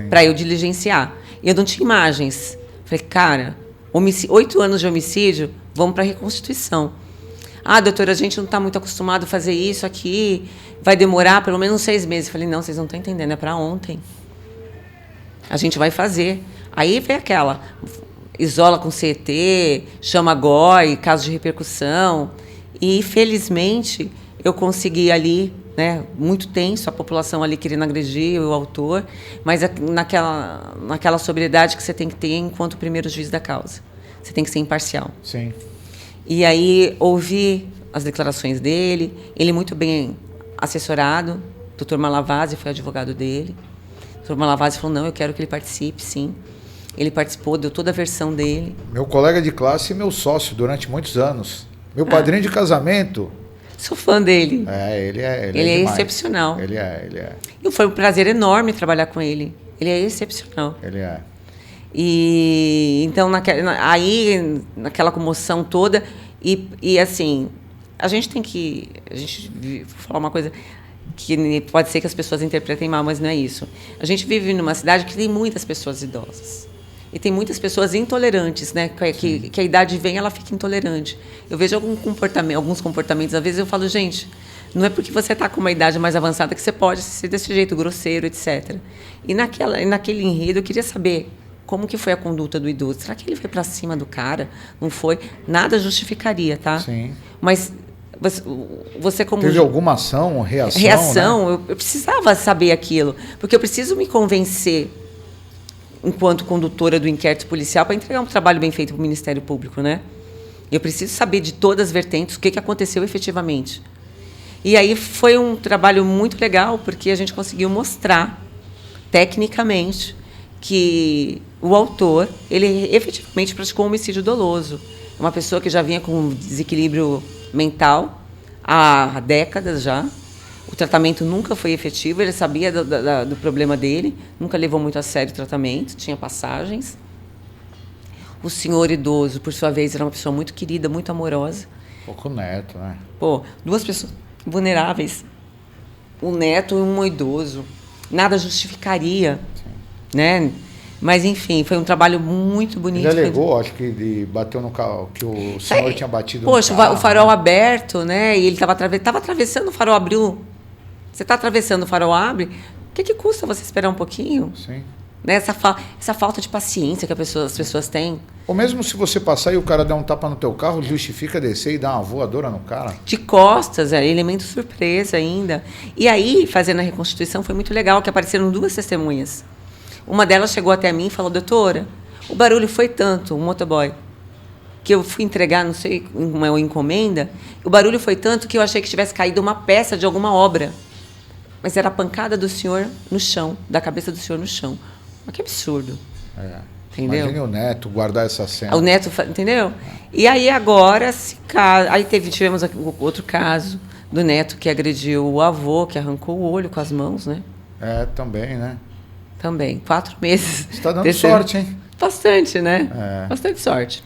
para eu diligenciar. E eu não tinha imagens. Falei, cara, 8 anos de homicídio, vamos para a reconstituição. Ah, doutora, a gente não está muito acostumado a fazer isso aqui, vai demorar pelo menos 6 meses. Falei, não, vocês não estão entendendo, é para ontem. A gente vai fazer. Aí vem aquela, isola com CET, chama GOI, caso de repercussão. E, felizmente, eu consegui ali, né, muito tenso, a população ali querendo agredir o autor, mas naquela sobriedade que você tem que ter enquanto primeiro juiz da causa. Você tem que ser imparcial. Sim. E aí ouvi as declarações dele, ele muito bem assessorado, o Dr. Malavasi foi advogado dele. O Dr. Malavasi falou, não, eu quero que ele participe, sim. Ele participou, deu toda a versão dele. Meu colega de classe e meu sócio durante muitos anos. Meu padrinho de casamento. Sou fã dele. Ele é demais. Excepcional. Ele é. E foi um prazer enorme trabalhar com ele. Ele é excepcional. Ele é. E então, naquela comoção toda, e assim, a gente vou falar uma coisa que pode ser que as pessoas interpretem mal, mas não é isso. A gente vive numa cidade que tem muitas pessoas idosas. E tem muitas pessoas intolerantes, né? Que a idade vem, ela fica intolerante. Eu vejo alguns comportamentos, às vezes eu falo, gente, não é porque você está com uma idade mais avançada que você pode ser desse jeito, grosseiro, etc. E naquele enredo, eu queria saber como que foi a conduta do idoso. Será que ele foi para cima do cara? Não foi? Nada justificaria, tá? Sim. Mas você como... Teve alguma ação, reação? Reação, né? eu precisava saber aquilo. Porque eu preciso me convencer, enquanto condutora do inquérito policial, para entregar um trabalho bem feito para o Ministério Público, né? Eu preciso saber de todas as vertentes, o que aconteceu efetivamente. E aí foi um trabalho muito legal, porque a gente conseguiu mostrar, tecnicamente, que o autor, ele efetivamente praticou um homicídio doloso. Uma pessoa que já vinha com um desequilíbrio mental há décadas já. O tratamento nunca foi efetivo, ele sabia do problema dele, nunca levou muito a sério o tratamento, tinha passagens. O senhor idoso, por sua vez, era uma pessoa muito querida, muito amorosa. Pouco neto, né? Duas pessoas vulneráveis, um neto e um idoso. Nada justificaria, né? Mas, enfim, foi um trabalho muito bonito. Ele alegou, acho que ele bateu no carro, que o senhor tinha batido no carro. O farol aberto, né? E ele estava atravessando, o farol abriu. Você está atravessando, o farol abre. O que custa você esperar um pouquinho? Sim. Né? Essa falta de paciência que as pessoas têm. Ou mesmo se você passar e o cara der um tapa no teu carro, justifica descer e dar uma voadora no cara. De costas, elemento surpresa ainda. E aí, fazendo a reconstituição, foi muito legal, que apareceram duas testemunhas. Uma delas chegou até mim e falou, doutora, o barulho foi tanto, um motoboy, que eu fui entregar, não sei, uma encomenda, o barulho foi tanto que eu achei que tivesse caído uma peça de alguma obra. Mas era a pancada do senhor no chão, da cabeça do senhor no chão. Mas que absurdo. Entendeu? Imagine o neto guardar essa cena. O neto, entendeu? E aí agora, tivemos outro caso do neto que agrediu o avô, que arrancou o olho com as mãos, né? Também, né? Também, 4 meses. Você está dando sorte, hein? Bastante, né? Bastante sorte.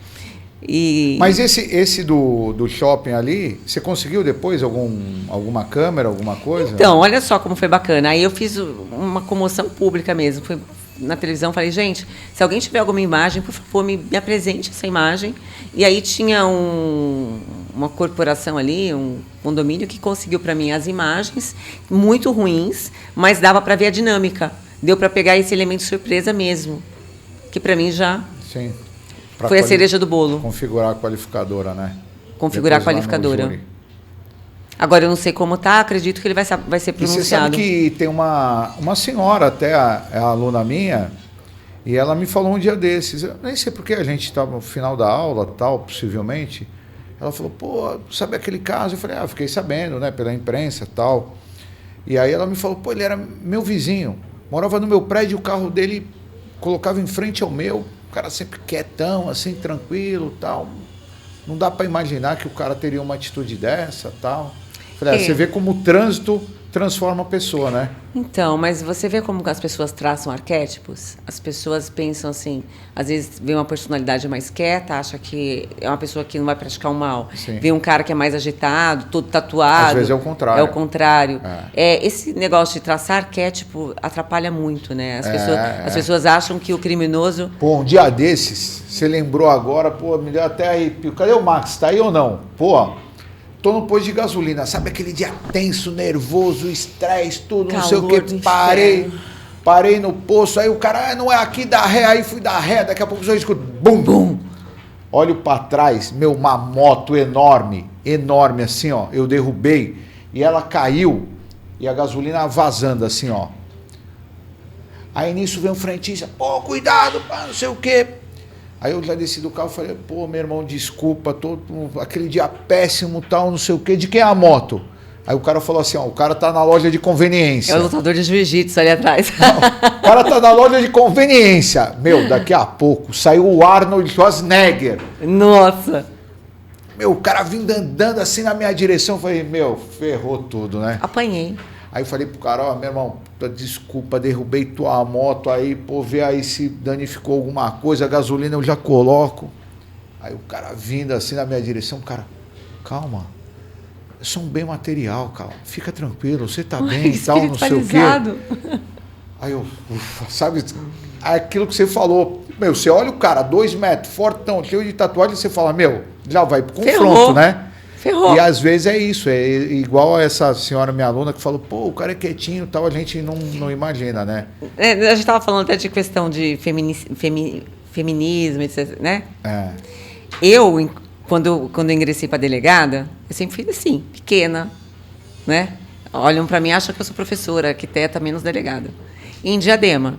Mas esse do shopping ali, você conseguiu depois alguma câmera, alguma coisa? Então, olha só como foi bacana. Aí eu fiz uma comoção pública mesmo. Fui na televisão, falei, gente, se alguém tiver alguma imagem, por favor, me apresente essa imagem. E aí tinha uma corporação ali, um condomínio, que conseguiu para mim as imagens, muito ruins, mas dava para ver a dinâmica. Deu para pegar esse elemento surpresa mesmo, que para mim já Sim. Foi a cereja do bolo. Configurar a qualificadora, né? Configurar a qualificadora. Agora, eu não sei como tá, acredito que ele vai ser pronunciado. E você sabe que tem uma senhora, até é a aluna minha, e ela me falou um dia desses, eu nem sei porque a gente estava no final da aula, tal, possivelmente, ela falou, pô, sabe aquele caso? Eu falei, fiquei sabendo, né, pela imprensa, tal. E aí ela me falou, pô, ele era meu vizinho, morava no meu prédio, o carro dele colocava em frente ao meu, o cara sempre quietão, assim, tranquilo, tal. Não dá para imaginar que o cara teria uma atitude dessa, tal. Falei, você vê como o trânsito transforma a pessoa, né? Então, mas você vê como as pessoas traçam arquétipos? As pessoas pensam assim, às vezes vê uma personalidade mais quieta, acha que é uma pessoa que não vai praticar o mal. Sim. Vê um cara que é mais agitado, todo tatuado. Às vezes é o contrário. É o contrário. Esse negócio de traçar arquétipo atrapalha muito, né? As pessoas acham que o criminoso... Pô, um dia desses, você lembrou agora, pô, me deu até arrepio. Cadê o Max? Tá aí ou não? Pô... Tô no posto de gasolina, sabe aquele dia tenso, nervoso, estresse, tudo, não sei o que, parei no posto, aí o cara, não é aqui, dá ré, aí fui dar ré, daqui a pouco eu escuto, bum, bum. Olho pra trás, uma moto enorme assim, ó, eu derrubei, e ela caiu, e a gasolina vazando assim, ó. Aí nisso vem um frentista, pô, cuidado, não sei o que. Aí eu já desci do carro e falei, pô, meu irmão, desculpa, aquele dia péssimo, tal, não sei o quê. De quem é a moto? Aí o cara falou assim, ó, o cara tá na loja de conveniência. É o lutador de jiu-jitsu ali atrás. Não, o cara tá na loja de conveniência. Meu, daqui a pouco saiu o Arnold Schwarzenegger. Nossa. Meu, o cara vindo andando assim na minha direção. Eu falei, meu, ferrou tudo, né? Apanhei. Aí eu falei pro cara, ó, meu irmão, desculpa, derrubei tua moto aí, pô, vê aí se danificou alguma coisa, a gasolina eu já coloco. Aí o cara vindo assim na minha direção, cara, calma. Eu sou um bem material, cara. Fica tranquilo, você tá bem e tal, não sei o quê. Aí eu, ufa, sabe, aquilo que você falou. Meu, você olha o cara, 2 metros, fortão, cheio de tatuagem, e você fala, meu, já vai pro confronto, Ferrou. né? Ferrou. E às vezes é isso, é igual a essa senhora, minha aluna, que falou, pô, o cara é quietinho e tal, a gente não imagina, né? A gente estava falando até de questão de feminismo, etc, né? É. Eu, quando eu ingressei para delegada, eu sempre fui assim, pequena, né? Olham para mim, acham que eu sou professora, arquiteta, menos delegada. E em Diadema.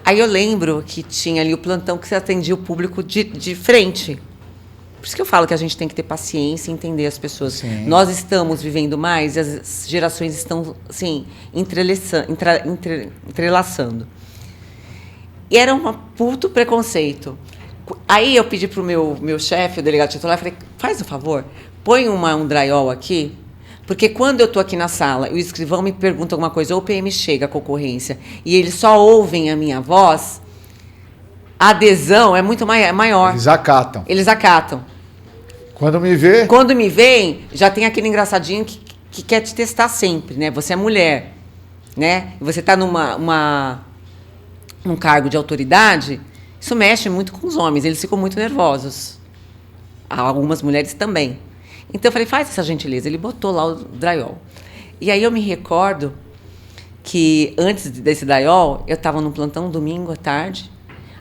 Aí eu lembro que tinha ali o plantão que você atendia o público de frente. Por isso que eu falo que a gente tem que ter paciência e entender as pessoas. Sim. Nós estamos vivendo mais e as gerações estão, assim, entrelaçando. E era um puto preconceito. Aí eu pedi para o meu chefe, o delegado titular, falei, faz um favor, põe um drywall aqui, porque quando eu estou aqui na sala e o escrivão me pergunta alguma coisa, ou o PM chega com a ocorrência, e eles só ouvem a minha voz, a adesão é muito maior. Eles acatam. Quando me veem, já tem aquele engraçadinho que quer te testar sempre, né? Você é mulher, né? E você está num cargo de autoridade, isso mexe muito com os homens, eles ficam muito nervosos. Algumas mulheres também. Então eu falei, faz essa gentileza. Ele botou lá o drywall. E aí eu me recordo que antes desse drywall, eu estava num plantão domingo à tarde.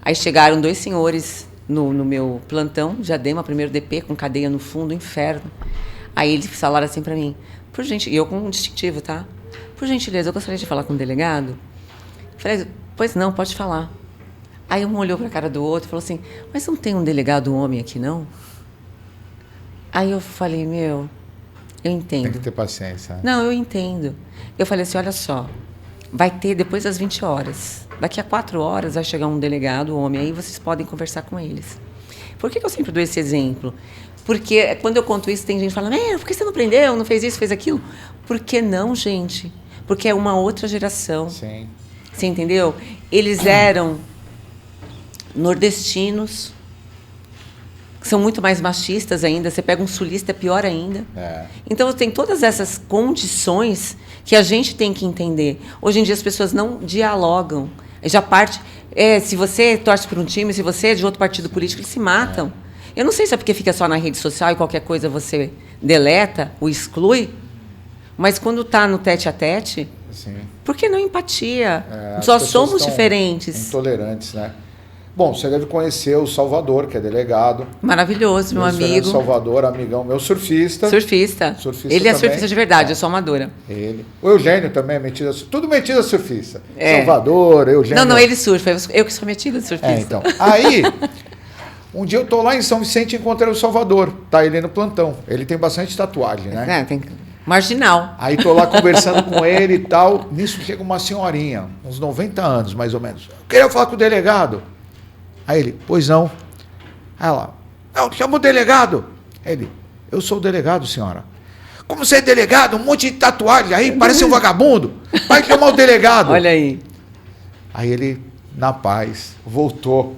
Aí chegaram 2 senhores no meu plantão, Diadema, primeiro DP, com cadeia no fundo, inferno. Aí eles falaram assim para mim, por gentileza, e eu com um distintivo, tá? Por gentileza, eu gostaria de falar com o delegado. Falei, pois não, pode falar. Aí um olhou para a cara do outro e falou assim, mas não tem um delegado homem aqui, não? Aí eu falei, meu, eu entendo. Tem que ter paciência. Não, eu entendo. Eu falei assim, olha só, vai ter depois das 20 horas. Daqui a 4 horas vai chegar um delegado homem, aí vocês podem conversar com eles. Por que eu sempre dou esse exemplo? Porque quando eu conto isso, tem gente que fala, por que você não prendeu, não fez isso, fez aquilo? Por que não, gente? Porque é uma outra geração. Sim. Você entendeu? Eles eram nordestinos, são muito mais machistas ainda. Você pega um sulista, é pior ainda. É. Então, tem todas essas condições que a gente tem que entender. Hoje em dia, as pessoas não dialogam. Já parte... se você torce por um time, se você é de outro partido político, eles se matam. Eu não sei se é porque fica só na rede social e qualquer coisa você deleta ou exclui, mas quando está no tete-a-tete, Sim. por que não empatia? Só somos diferentes. Intolerantes, né? Bom, você deve conhecer o Salvador, que é delegado. Maravilhoso, meu amigo. Salvador, amigão meu, surfista. Surfista. Ele é também. surfista de verdade, eu sou amadora. Ele. O Eugênio também é metido, tudo metido a surfista. Salvador, Eugênio. Não, ele surfa, eu que sou metida de surfista. Então. Aí, um dia eu tô lá em São Vicente e encontrei o Salvador. Tá ele no plantão. Ele tem bastante tatuagem, né? Tem marginal. Aí tô lá conversando com ele e tal. Nisso chega uma senhorinha, uns 90 anos, mais ou menos. Eu queria falar com o delegado. Aí ele, pois não. Aí ela, não, chama o delegado. Ele, eu sou o delegado, senhora. Como você é delegado? Um monte de tatuagem aí, parece um vagabundo. Vai chamar o delegado. Olha aí. Aí ele, na paz, voltou.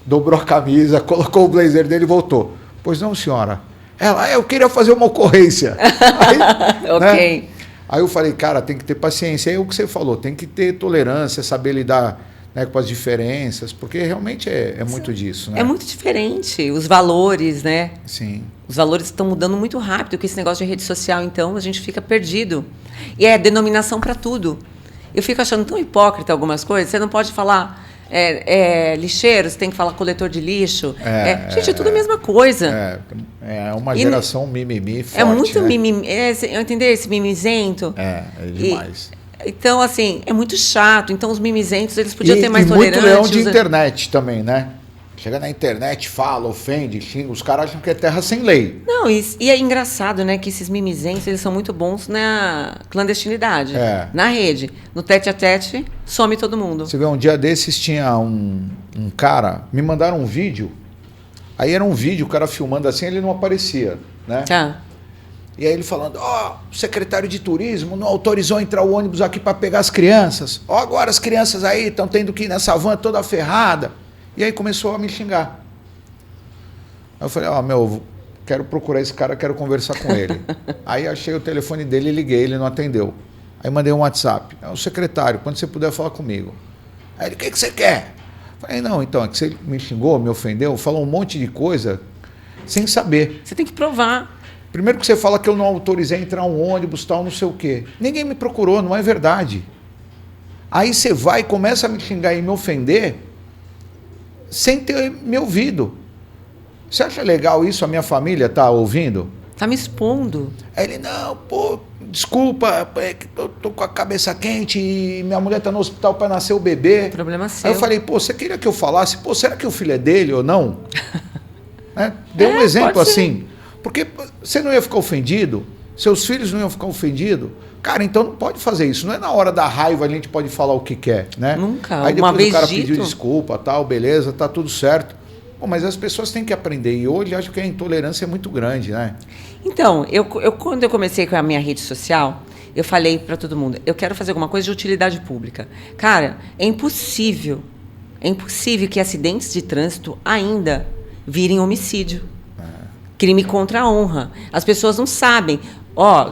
Dobrou a camisa, colocou o blazer dele e voltou. Pois não, senhora. Ela, eu queria fazer uma ocorrência. Aí, ok. Né? Aí eu falei, cara, tem que ter paciência. É o que você falou, tem que ter tolerância, saber lidar, né, com as diferenças, porque realmente é muito disso, né? É muito diferente, os valores, né? Sim. Os valores estão mudando muito rápido, com esse negócio de rede social, então a gente fica perdido. E é denominação para tudo. Eu fico achando tão hipócrita algumas coisas, você não pode falar lixeiro, você tem que falar coletor de lixo. Gente, é tudo a mesma coisa. É uma geração mimimi forte, é muito né? mimimi, entendeu? Esse mimizento. É demais. Então, assim, é muito chato. Então, os mimizentos, eles podiam ter mais tolerância. E muito leão de internet também, né? Chega na internet, fala, ofende, xinga, os caras acham que é terra sem lei. Não, e é engraçado, né, que esses mimizentos, eles são muito bons na clandestinidade, na rede. No tete-a-tete, some todo mundo. Você vê, um dia desses tinha um cara, me mandaram um vídeo, aí era um vídeo, o cara filmando assim, ele não aparecia, né? Tá. E aí ele falando, o secretário de turismo não autorizou entrar o ônibus aqui para pegar as crianças. Agora as crianças aí estão tendo que ir nessa van toda ferrada. E aí começou a me xingar. Aí eu falei, quero procurar esse cara, quero conversar com ele. Aí achei o telefone dele e liguei, ele não atendeu. Aí mandei um WhatsApp. É o secretário, quando você puder falar comigo. Aí ele, o que você quer? Falei, não, então, é que você me xingou, me ofendeu, falou um monte de coisa sem saber. Você tem que provar. Primeiro que você fala que eu não autorizei entrar um ônibus, tal, não sei o quê. Ninguém me procurou, não é verdade. Aí você vai e começa a me xingar e me ofender sem ter me ouvido. Você acha legal isso? A minha família tá ouvindo? Tá me expondo. Aí ele, não, desculpa, é que eu tô com a cabeça quente e minha mulher tá no hospital para nascer o bebê. Problema seu. Aí eu falei, você queria que eu falasse, será que o filho é dele ou não? Deu um exemplo assim. Porque você não ia ficar ofendido, seus filhos não iam ficar ofendidos. Cara, então não pode fazer isso. Não é na hora da raiva a gente pode falar o que quer, né? Nunca. Aí depois uma vez o cara dito... pediu desculpa, tal, beleza, tá tudo certo. Mas as pessoas têm que aprender. E hoje acho que a intolerância é muito grande, né? Então, quando eu comecei com a minha rede social, eu falei para todo mundo, eu quero fazer alguma coisa de utilidade pública. Cara, é impossível que acidentes de trânsito ainda virem homicídio. Crime contra a honra. As pessoas não sabem.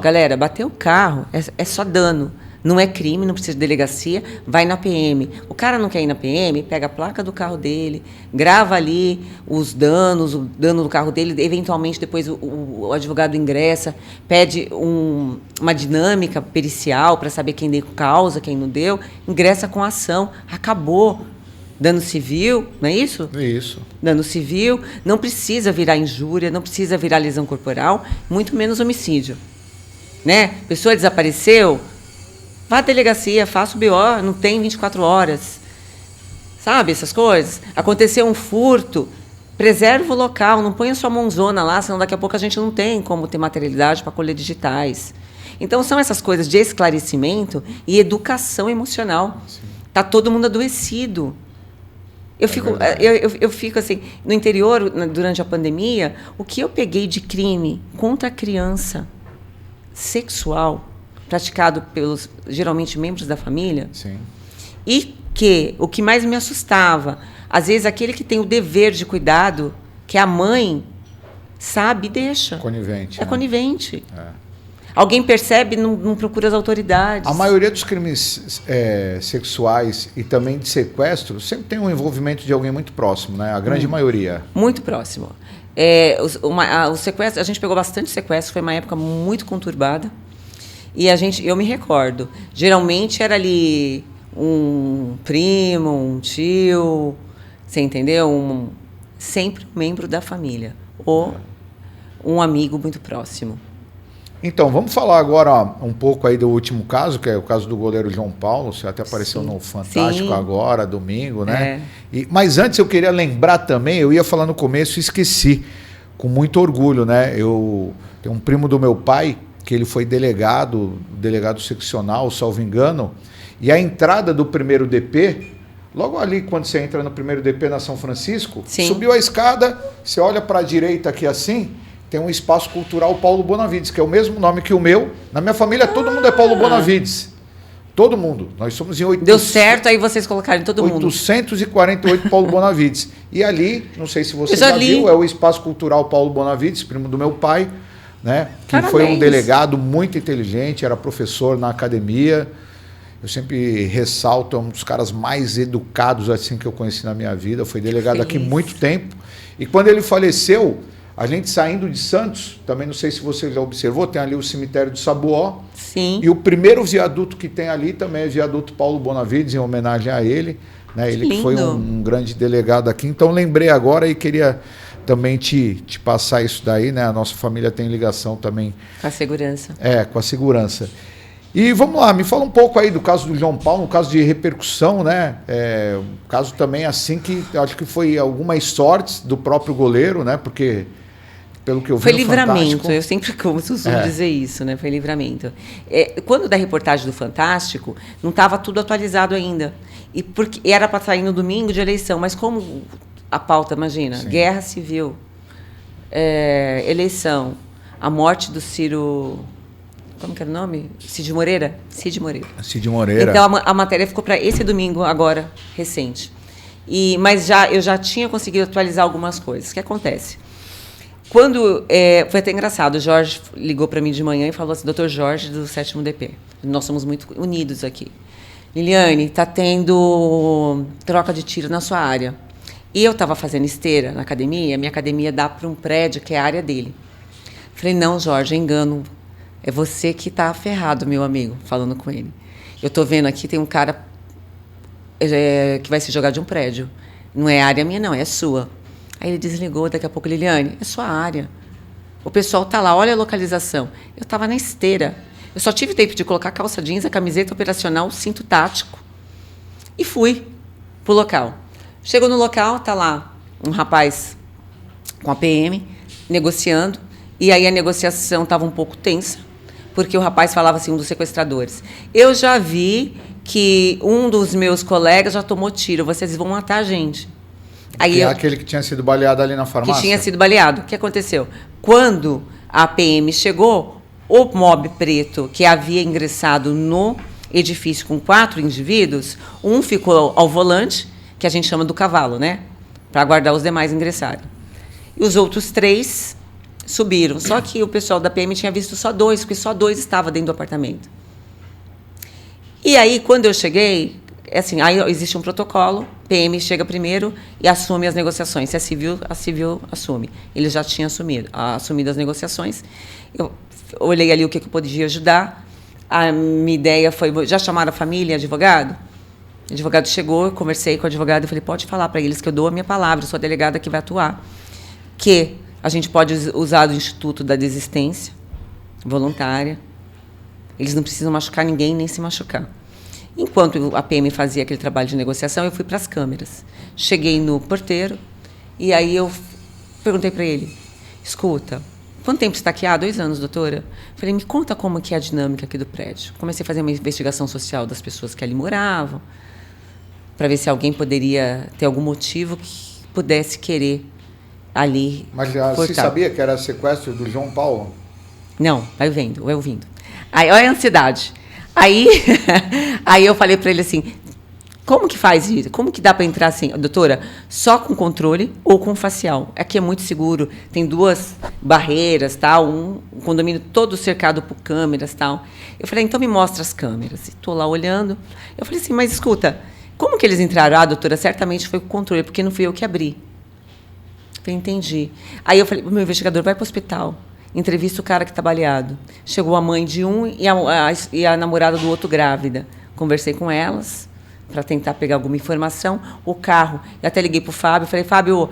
Galera, bater o carro é só dano. Não é crime, não precisa de delegacia, vai na PM. O cara não quer ir na PM, pega a placa do carro dele, grava ali os danos, o dano do carro dele, eventualmente depois o advogado ingressa, pede uma dinâmica pericial para saber quem deu causa, quem não deu, ingressa com a ação. Acabou. Dano civil, não é isso? É isso. Dano civil, não precisa virar injúria, não precisa virar lesão corporal, muito menos homicídio. Né? Pessoa desapareceu, vá à delegacia, faça o BO, não tem 24 horas. Sabe essas coisas? Aconteceu um furto, preserva o local, não ponha sua mãozona lá, senão daqui a pouco a gente não tem como ter materialidade para colher digitais. Então, são essas coisas de esclarecimento e educação emocional. Está todo mundo adoecido. Eu fico assim, no interior, durante a pandemia, o que eu peguei de crime contra a criança sexual, praticado pelos, geralmente, membros da família, Sim. E que o que mais me assustava, às vezes aquele que tem o dever de cuidado, que é a mãe, sabe e deixa. Conivente. É conivente. Alguém percebe, não procura as autoridades. A maioria dos crimes sexuais e também de sequestro sempre tem um envolvimento de alguém muito próximo, né? A grande maioria. Muito próximo. O sequestro, a gente pegou bastante sequestro, foi uma época muito conturbada. E eu me recordo, geralmente era ali um primo, um tio, você entendeu? Sempre um membro da família ou um amigo muito próximo. Então, vamos falar agora um pouco aí do último caso, que é o caso do goleiro João Paulo. Você até apareceu no Fantástico agora, domingo, né? Mas antes eu queria lembrar também, eu ia falar no começo e esqueci, com muito orgulho, né? Eu tenho um primo do meu pai, que ele foi delegado seccional, salvo engano, e a entrada do primeiro DP, logo ali quando você entra no primeiro DP na São Francisco, subiu a escada, você olha para a direita aqui assim, tem um espaço cultural Paulo Bonavides, que é o mesmo nome que o meu. Na minha família, todo mundo é Paulo Bonavides. Todo mundo. Nós somos em 800... Deu certo, aí vocês colocaram todo mundo. 848 Paulo Bonavides. E ali, não sei se você já viu, é o espaço cultural Paulo Bonavides, primo do meu pai, né? Que Parabéns. Foi um delegado muito inteligente, era professor na academia. Eu sempre ressalto, é um dos caras mais educados assim que eu conheci na minha vida. Foi delegado aqui muito tempo. E quando ele faleceu... A gente saindo de Santos, também não sei se você já observou, tem ali o cemitério de Sabuó. Sim. E o primeiro viaduto que tem ali também é o viaduto Paulo Bonavides, em homenagem a ele. Né? Ele que foi um grande delegado aqui. Então lembrei agora e queria também te passar isso daí, né? A nossa família tem ligação também. Com a segurança. Com a segurança. E vamos lá, me fala um pouco aí do caso do João Paulo, um caso de repercussão, né? Um caso também assim que eu acho que foi algumas sortes do próprio goleiro, né? Porque, pelo que eu vi foi no livramento, Fantástico, eu sempre costumo dizer isso, né? Foi livramento. Quando da reportagem do Fantástico, não estava tudo atualizado ainda. E porque era para sair no domingo de eleição, mas como a pauta, imagina, Sim. Guerra Civil, eleição, a morte do Ciro... Como que era o nome? Cid Moreira? Cid Moreira. Cid Moreira. Então, a matéria ficou para esse domingo, agora, recente. Mas eu já tinha conseguido atualizar algumas coisas. O que acontece? Foi até engraçado, o Jorge ligou para mim de manhã e falou assim, Dr. Jorge, do 7º DP, nós somos muito unidos aqui. Liliane, está tendo troca de tiro na sua área. E eu estava fazendo esteira na academia, minha academia dá para um prédio que é a área dele. Falei, não, Jorge, é engano. É você que está ferrado, meu amigo, falando com ele. Eu estou vendo aqui, tem um cara que vai se jogar de um prédio. Não é área minha, não, é sua. Aí ele desligou, daqui a pouco, Liliane, é sua área. O pessoal está lá, olha a localização. Eu estava na esteira. Eu só tive tempo de colocar a calça jeans, a camiseta operacional, o cinto tático. E fui para o local. Chegou no local, está lá um rapaz com a PM, negociando. E aí a negociação estava um pouco tensa, porque o rapaz falava assim, um dos sequestradores. Eu já vi que um dos meus colegas já tomou tiro, vocês vão matar a gente. Aí aquele que tinha sido baleado ali na farmácia? Que tinha sido baleado. O que aconteceu? Quando a PM chegou, o mob preto que havia ingressado no edifício com 4 indivíduos, um ficou ao volante, que a gente chama do cavalo, né? Para aguardar os demais ingressarem. E os outros 3 subiram. Só que o pessoal da PM tinha visto só 2, porque só 2 estavam dentro do apartamento. E aí, quando eu cheguei, aí existe um protocolo, PM chega primeiro e assume as negociações. Se é civil, a civil assume. Ele já tinha assumido as negociações. Eu olhei ali o que eu podia ajudar. A minha ideia foi, já chamaram a família, advogado? O advogado chegou, eu conversei com o advogado e falei, pode falar para eles que eu dou a minha palavra, eu sou a delegada que vai atuar. Que a gente pode usar do Instituto da Desistência Voluntária. Eles não precisam machucar ninguém, nem se machucar. Enquanto a PM fazia aquele trabalho de negociação, eu fui para as câmeras. Cheguei no porteiro e aí eu perguntei para ele, escuta, quanto tempo você está aqui? 2 anos, doutora. Falei, me conta como que é a dinâmica aqui do prédio. Comecei a fazer uma investigação social das pessoas que ali moravam, para ver se alguém poderia ter algum motivo que pudesse querer ali. Mas já se sabia que era sequestro do João Paulo? Não, vai ouvindo. Aí, olha a ansiedade. Aí eu falei para ele assim, como que faz isso? Como que dá para entrar assim? Doutora, só com controle ou com facial? Aqui é muito seguro, tem 2 barreiras, tal, um condomínio todo cercado por câmeras, tal. Eu falei, então me mostra as câmeras. Estou lá olhando. Eu falei assim, mas escuta, como que eles entraram? Doutora, certamente foi com controle, porque não fui eu que abri. Eu falei, entendi. Aí eu falei, o meu investigador, vai para o hospital. Entrevista o cara que está baleado. Chegou a mãe de um e a namorada do outro grávida. Conversei com elas para tentar pegar alguma informação. O carro, eu até liguei para o Fábio, falei, Fábio,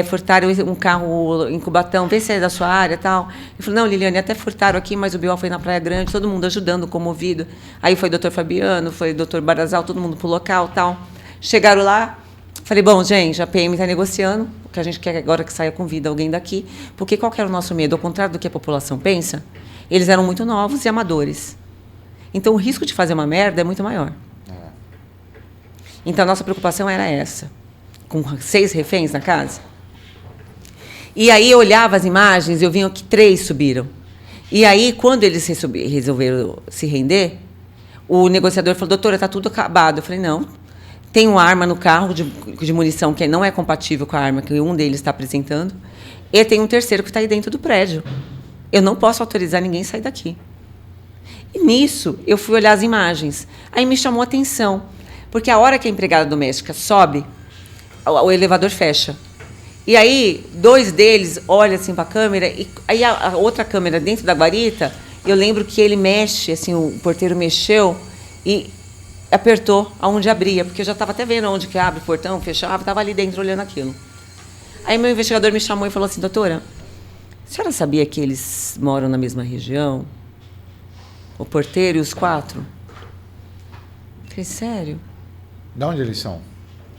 furtaram um carro em Cubatão, vê se é da sua área e tal. Ele falou, não, Liliane, até furtaram aqui, mas o BO foi na Praia Grande, todo mundo ajudando, comovido. Aí foi o doutor Fabiano, foi o doutor Barazal, todo mundo para o local tal. Chegaram lá, falei, bom, gente, a PM está negociando, o que a gente quer agora que saia com vida alguém daqui, porque qual que era o nosso medo? Ao contrário do que a população pensa, eles eram muito novos e amadores. Então, o risco de fazer uma merda é muito maior. Então, a nossa preocupação era essa, com 6 reféns na casa. E aí, eu olhava as imagens e eu via que 3 subiram. E aí, quando eles resolveram se render, o negociador falou, doutora, está tudo acabado. Eu falei, não. Tem uma arma no carro de munição que não é compatível com a arma que um deles está apresentando. E tem um terceiro que está aí dentro do prédio. Eu não posso autorizar ninguém a sair daqui. E nisso, eu fui olhar as imagens. Aí me chamou a atenção. Porque a hora que a empregada doméstica sobe, o elevador fecha. E aí, 2 deles olham assim para a câmera, e aí a outra câmera dentro da guarita, eu lembro que ele mexe, assim, o porteiro mexeu e apertou aonde abria, porque eu já estava até vendo onde que abre o portão, fechava, estava ali dentro olhando aquilo. Aí meu investigador me chamou e falou assim, doutora, a senhora sabia que eles moram na mesma região? o porteiro e os 4. Falei, sério? De onde eles são?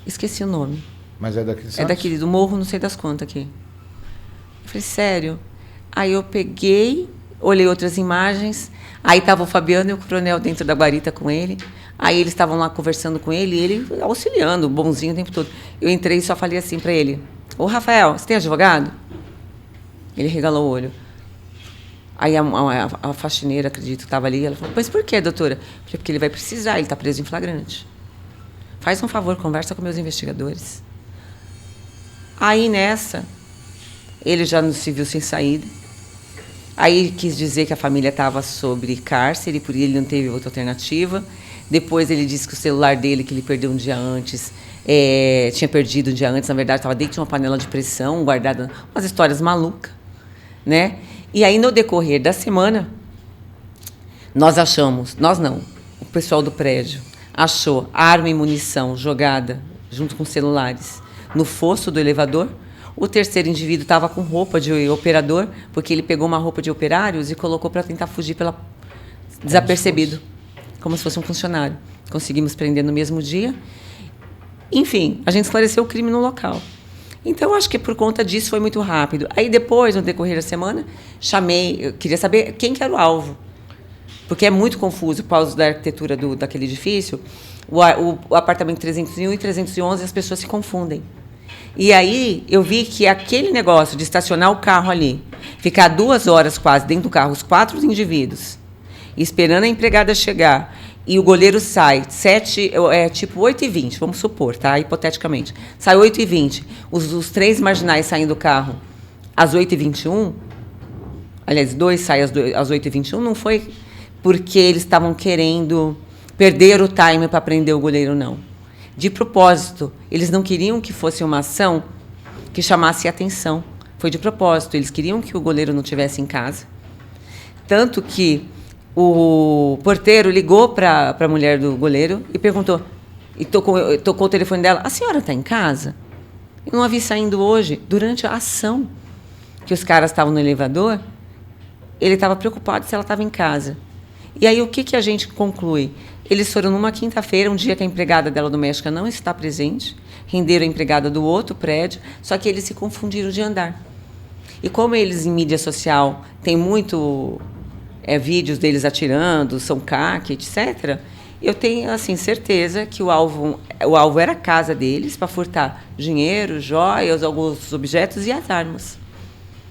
Esqueci o nome. Mas é daqui de Santos? É daqui do morro, não sei das contas aqui. Eu falei, sério? Aí eu peguei, olhei outras imagens, aí estava o Fabiano e o coronel dentro da guarita com ele. Aí eles estavam lá conversando com ele, e ele auxiliando, bonzinho o tempo todo. Eu entrei e só falei assim para ele, ô Rafael, você tem advogado? Ele regalou o olho. Aí a faxineira, acredito, que estava ali, ela falou, mas por quê, doutora? Eu falei, porque ele vai precisar, ele está preso em flagrante. Faz um favor, conversa com meus investigadores. Aí nessa, ele já não se viu sem saída. Aí quis dizer que a família estava sobre cárcere, por ele não teve outra alternativa. Depois ele disse que o celular dele, que ele perdeu um dia antes, tinha perdido um dia antes, na verdade, estava dentro de uma panela de pressão, guardada, umas histórias malucas, né? E aí, no decorrer da semana, nós achamos, nós não, o pessoal do prédio achou arma e munição jogada, junto com celulares, no fosso do elevador. O terceiro indivíduo estava com roupa de operador, porque ele pegou uma roupa de operários e colocou para tentar fugir desapercebido, como se fosse um funcionário. Conseguimos prender no mesmo dia. Enfim, a gente esclareceu o crime no local. Então, acho que por conta disso foi muito rápido. Aí depois, no decorrer da semana, eu queria saber quem que era o alvo. Porque é muito confuso, por causa da arquitetura daquele edifício, o apartamento 301 e 311, as pessoas se confundem. E aí eu vi que aquele negócio de estacionar o carro ali, ficar 2 horas quase dentro do carro, os 4 indivíduos, esperando a empregada chegar, e o goleiro sai tipo 8h20, vamos supor, tá? Hipoteticamente. Sai 8h20, os 3 marginais saem do carro às 8h21, aliás, 2 saem às 8h21, não foi porque eles estavam querendo perder o time para prender o goleiro, não. De propósito, eles não queriam que fosse uma ação que chamasse atenção. Foi de propósito, eles queriam que o goleiro não estivesse em casa. Tanto que o porteiro ligou para a mulher do goleiro e perguntou, e tocou o telefone dela, a senhora está em casa? Eu não a vi saindo hoje. Durante a ação que os caras estavam no elevador, ele estava preocupado se ela estava em casa. E aí, o que a gente conclui? Eles foram numa quinta-feira, um dia que a empregada dela doméstica não está presente, renderam a empregada do outro prédio, só que eles se confundiram de andar. E como eles, em mídia social, tem muito vídeos deles atirando, são CAC, etc., eu tenho assim, certeza que o alvo era a casa deles, para furtar dinheiro, joias, alguns objetos e as armas.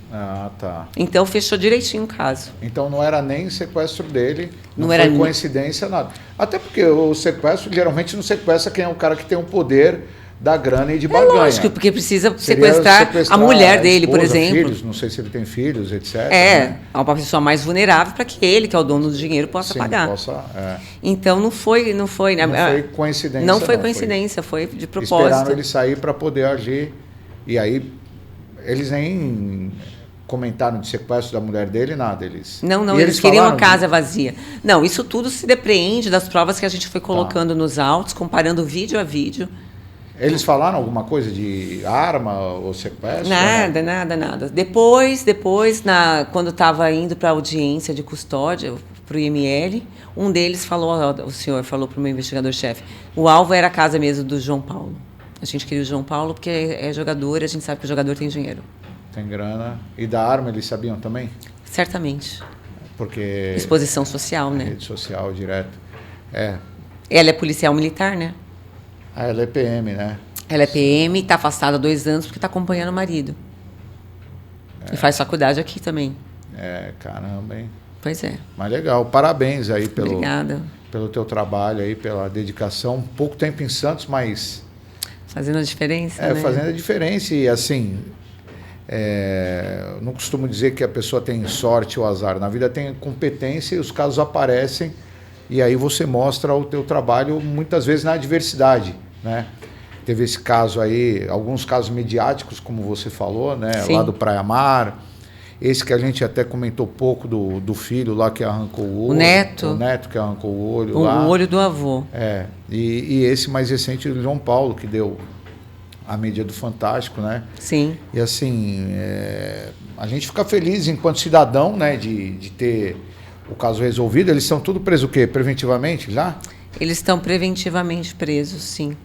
Ah, tá. Então, fechou direitinho o caso. Então, não era nem sequestro dele, não era foi coincidência, nada. Até porque o sequestro, geralmente, não sequestra quem é o cara que tem o poder da grana e de barganha. Lógico, porque precisa sequestrar a mulher dele, esposa, por exemplo. Filhos, não sei se ele tem filhos, etc. É uma pessoa mais vulnerável para que ele, que é o dono do dinheiro, possa pagar. Então, não foi coincidência. Não foi coincidência, foi de propósito. Esperaram ele sair para poder agir. E aí, eles nem comentaram de sequestro da mulher dele, nada. Eles queriam a casa vazia. Não, isso tudo se depreende das provas que a gente foi colocando nos autos, comparando vídeo a vídeo. Eles falaram alguma coisa de arma ou sequestro? Nada. Depois quando estava indo para a audiência de custódia, para o IML, um deles o senhor falou para o meu investigador-chefe, o alvo era a casa mesmo do João Paulo. A gente queria o João Paulo porque é jogador e a gente sabe que o jogador tem dinheiro. Tem grana. E da arma eles sabiam também? Certamente. Porque... Exposição social, né? Rede social, direto. Ela é policial militar, né? Ah, ela é PM, né? Ela é PM, está afastada há 2 anos porque está acompanhando o marido. E faz faculdade aqui também. Caramba, hein? Pois é. Mas legal. Parabéns aí Obrigada. Pelo teu trabalho aí, pela dedicação. Pouco tempo em Santos, mas... Fazendo a diferença, né? Fazendo a diferença. E assim, não costumo dizer que a pessoa tem sorte ou azar. Na vida tem competência e os casos aparecem. E aí você mostra o teu trabalho, muitas vezes, na adversidade, né? Teve esse caso aí, alguns casos midiáticos, como você falou, né? Sim. Lá do Praia Mar. Esse que a gente até comentou pouco do filho lá que arrancou o olho. O neto. O neto que arrancou o olho lá. O olho do avô. E esse mais recente do João Paulo, que deu a mídia do Fantástico, né? Sim. E assim, a gente fica feliz enquanto cidadão, né? De ter o caso resolvido, eles são tudo presos o quê? Preventivamente já? Eles estão preventivamente presos, sim.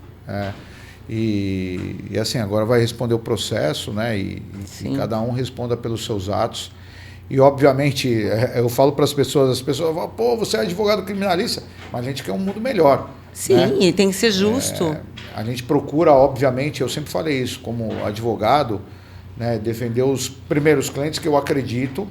E assim, agora vai responder o processo, né? E cada um responda pelos seus atos. E, obviamente, eu falo para as pessoas falam, pô, você é advogado criminalista, mas a gente quer um mundo melhor. Sim, né? E tem que ser justo. A gente procura, obviamente, eu sempre falei isso, como advogado, né, defender os primeiros clientes que eu acredito.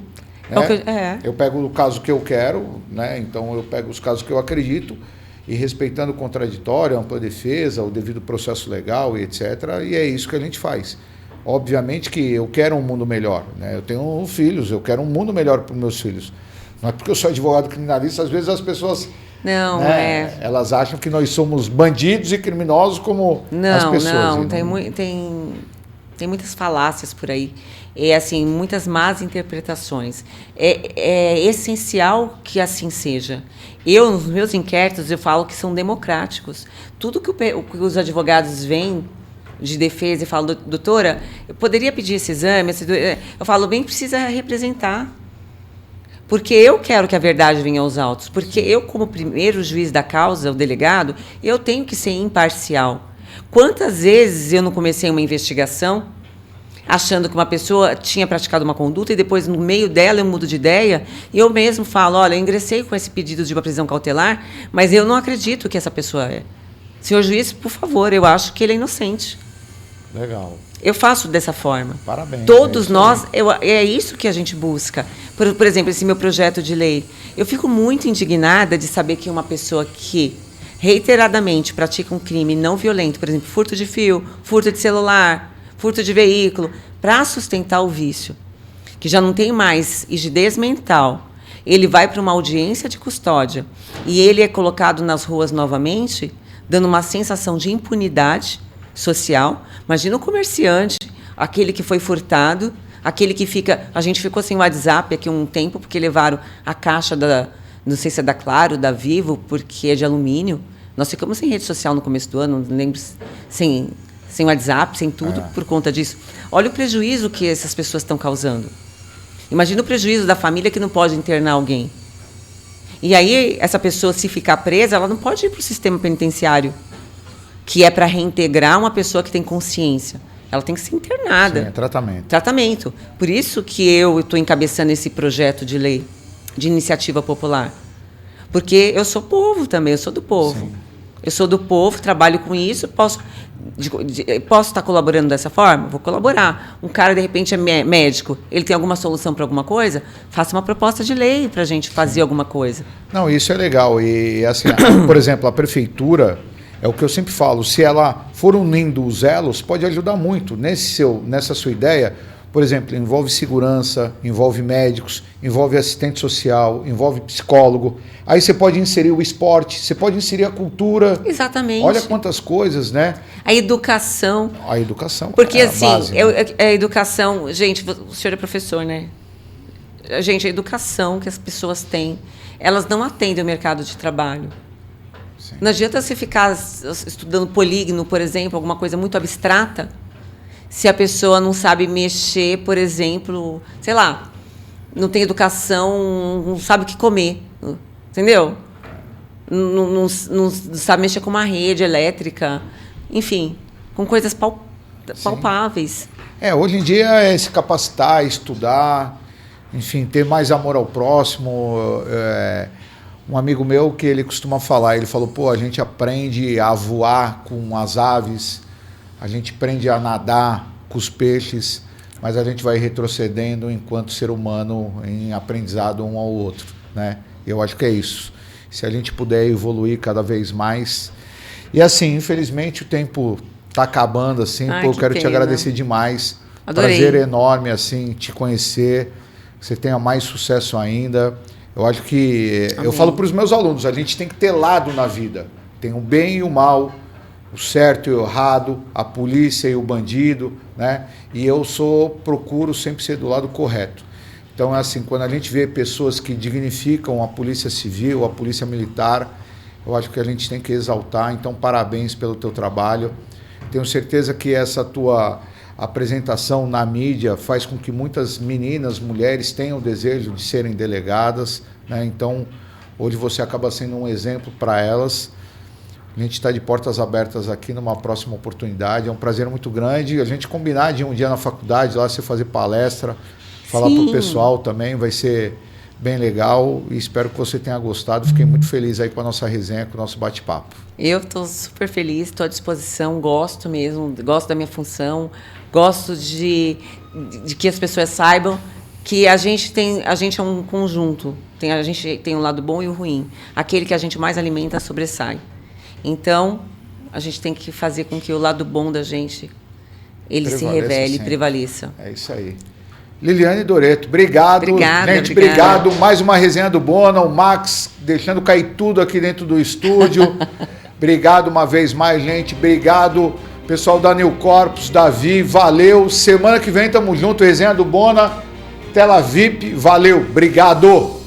Né? Eu pego o caso que eu quero, né? Então eu pego os casos que eu acredito, e respeitando o contraditório, a ampla defesa, o devido processo legal e etc. E é isso que a gente faz. Obviamente que eu quero um mundo melhor, né? Eu tenho filhos, eu quero um mundo melhor para os meus filhos. Não é porque eu sou advogado criminalista, às vezes as pessoas elas acham que nós somos bandidos e criminosos como as pessoas. Não, tem muitas falácias por aí. Assim, muitas más interpretações. É essencial que assim seja. Nos meus inquéritos, eu falo que são democráticos. Tudo que os advogados veem de defesa e falam, doutora, eu poderia pedir esse exame? Eu falo, bem, precisa representar. Porque eu quero que a verdade venha aos autos. Porque eu, como primeiro juiz da causa, o delegado, eu tenho que ser imparcial. Quantas vezes eu não comecei uma investigação achando que uma pessoa tinha praticado uma conduta e depois, no meio dela, eu mudo de ideia e eu mesmo falo, olha, eu ingressei com esse pedido de uma prisão cautelar, mas eu não acredito que essa pessoa é. Senhor juiz, por favor, eu acho que ele é inocente. Legal. Eu faço dessa forma. Parabéns. Todos nós, é isso que a gente busca. Por exemplo, esse meu projeto de lei. Eu fico muito indignada de saber que uma pessoa que reiteradamente pratica um crime não violento, por exemplo, furto de fio, furto de celular, furto de veículo, para sustentar o vício, que já não tem mais rigidez mental, ele vai para uma audiência de custódia e ele é colocado nas ruas novamente, dando uma sensação de impunidade social. Imagina o comerciante, aquele que foi furtado, aquele que fica... A gente ficou sem WhatsApp aqui um tempo, porque levaram a caixa não sei se é da Claro, da Vivo, porque é de alumínio. Nós ficamos sem rede social no começo do ano, não lembro, sem WhatsApp, sem tudo, por conta disso. Olha o prejuízo que essas pessoas estão causando. Imagina o prejuízo da família que não pode internar alguém. E aí, essa pessoa, se ficar presa, ela não pode ir para o sistema penitenciário, que é para reintegrar uma pessoa que tem consciência. Ela tem que ser internada. Sim, é tratamento. Tratamento. Por isso que eu estou encabeçando esse projeto de lei de iniciativa popular. Porque eu sou povo também, eu sou do povo. Sim. Eu sou do povo, trabalho com isso, posso estar colaborando dessa forma? Vou colaborar. Um cara, de repente, é médico, ele tem alguma solução para alguma coisa? Faça uma proposta de lei para a gente fazer alguma coisa. Não, isso é legal. E, assim, por exemplo, a prefeitura, é o que eu sempre falo, se ela for unindo os elos, pode ajudar muito. Nessa sua ideia, por exemplo, envolve segurança, envolve médicos, envolve assistente social, envolve psicólogo. Aí você pode inserir o esporte, você pode inserir a cultura. Exatamente. Olha quantas coisas, né? A educação. A educação. Porque, é assim, a base, né? A educação... Gente, o senhor é professor, né? Gente, a educação que as pessoas têm, elas não atendem o mercado de trabalho. Sim. Não adianta você ficar estudando polígono, por exemplo, alguma coisa muito abstrata, se a pessoa não sabe mexer, por exemplo, sei lá, não tem educação, não sabe o que comer, entendeu? Não sabe mexer com uma rede elétrica, enfim, com coisas palpáveis. Hoje em dia é se capacitar, estudar, enfim, ter mais amor ao próximo. Um amigo meu que ele costuma falar, ele falou, pô, a gente aprende a voar com as aves, a gente aprende a nadar com os peixes, mas a gente vai retrocedendo enquanto ser humano em aprendizado um ao outro, né? Eu acho que é isso. Se a gente puder evoluir cada vez mais. E assim, infelizmente o tempo está acabando, assim. Pô, eu quero te agradecer demais. Adorei. Prazer enorme, assim, te conhecer. Que você tenha mais sucesso ainda. Eu acho que... Amém. Eu falo para os meus alunos, a gente tem que ter lado na vida. Tem o bem e o mal, o certo e o errado, a polícia e o bandido, né? E eu procuro sempre ser do lado correto. Então, é assim, quando a gente vê pessoas que dignificam a polícia civil, a polícia militar, eu acho que a gente tem que exaltar. Então, parabéns pelo teu trabalho. Tenho certeza que a apresentação na mídia faz com que muitas meninas, mulheres tenham o desejo de serem delegadas, né? Então, hoje você acaba sendo um exemplo para elas. A gente está de portas abertas aqui numa próxima oportunidade. É um prazer muito grande. A gente combinar de um dia na faculdade, lá você fazer palestra, falar para o pessoal também, vai ser bem legal e espero que você tenha gostado. Fiquei muito feliz aí com a nossa resenha, com o nosso bate-papo. Eu estou super feliz, estou à disposição, gosto mesmo, gosto da minha função, gosto de que as pessoas saibam que a gente é um conjunto, a gente tem o lado bom e o ruim. Aquele que a gente mais alimenta sobressai. Então, a gente tem que fazer com que o lado bom da gente, ele se revele, prevaleça. É isso aí. Liliane Doretto, obrigado. Obrigada, gente, obrigado. Mais uma resenha do Bona, o Max deixando cair tudo aqui dentro do estúdio. Obrigado uma vez mais, gente. Obrigado, pessoal da New Corpus, Davi, valeu. Semana que vem tamo junto, resenha do Bona, tela VIP, valeu, obrigado.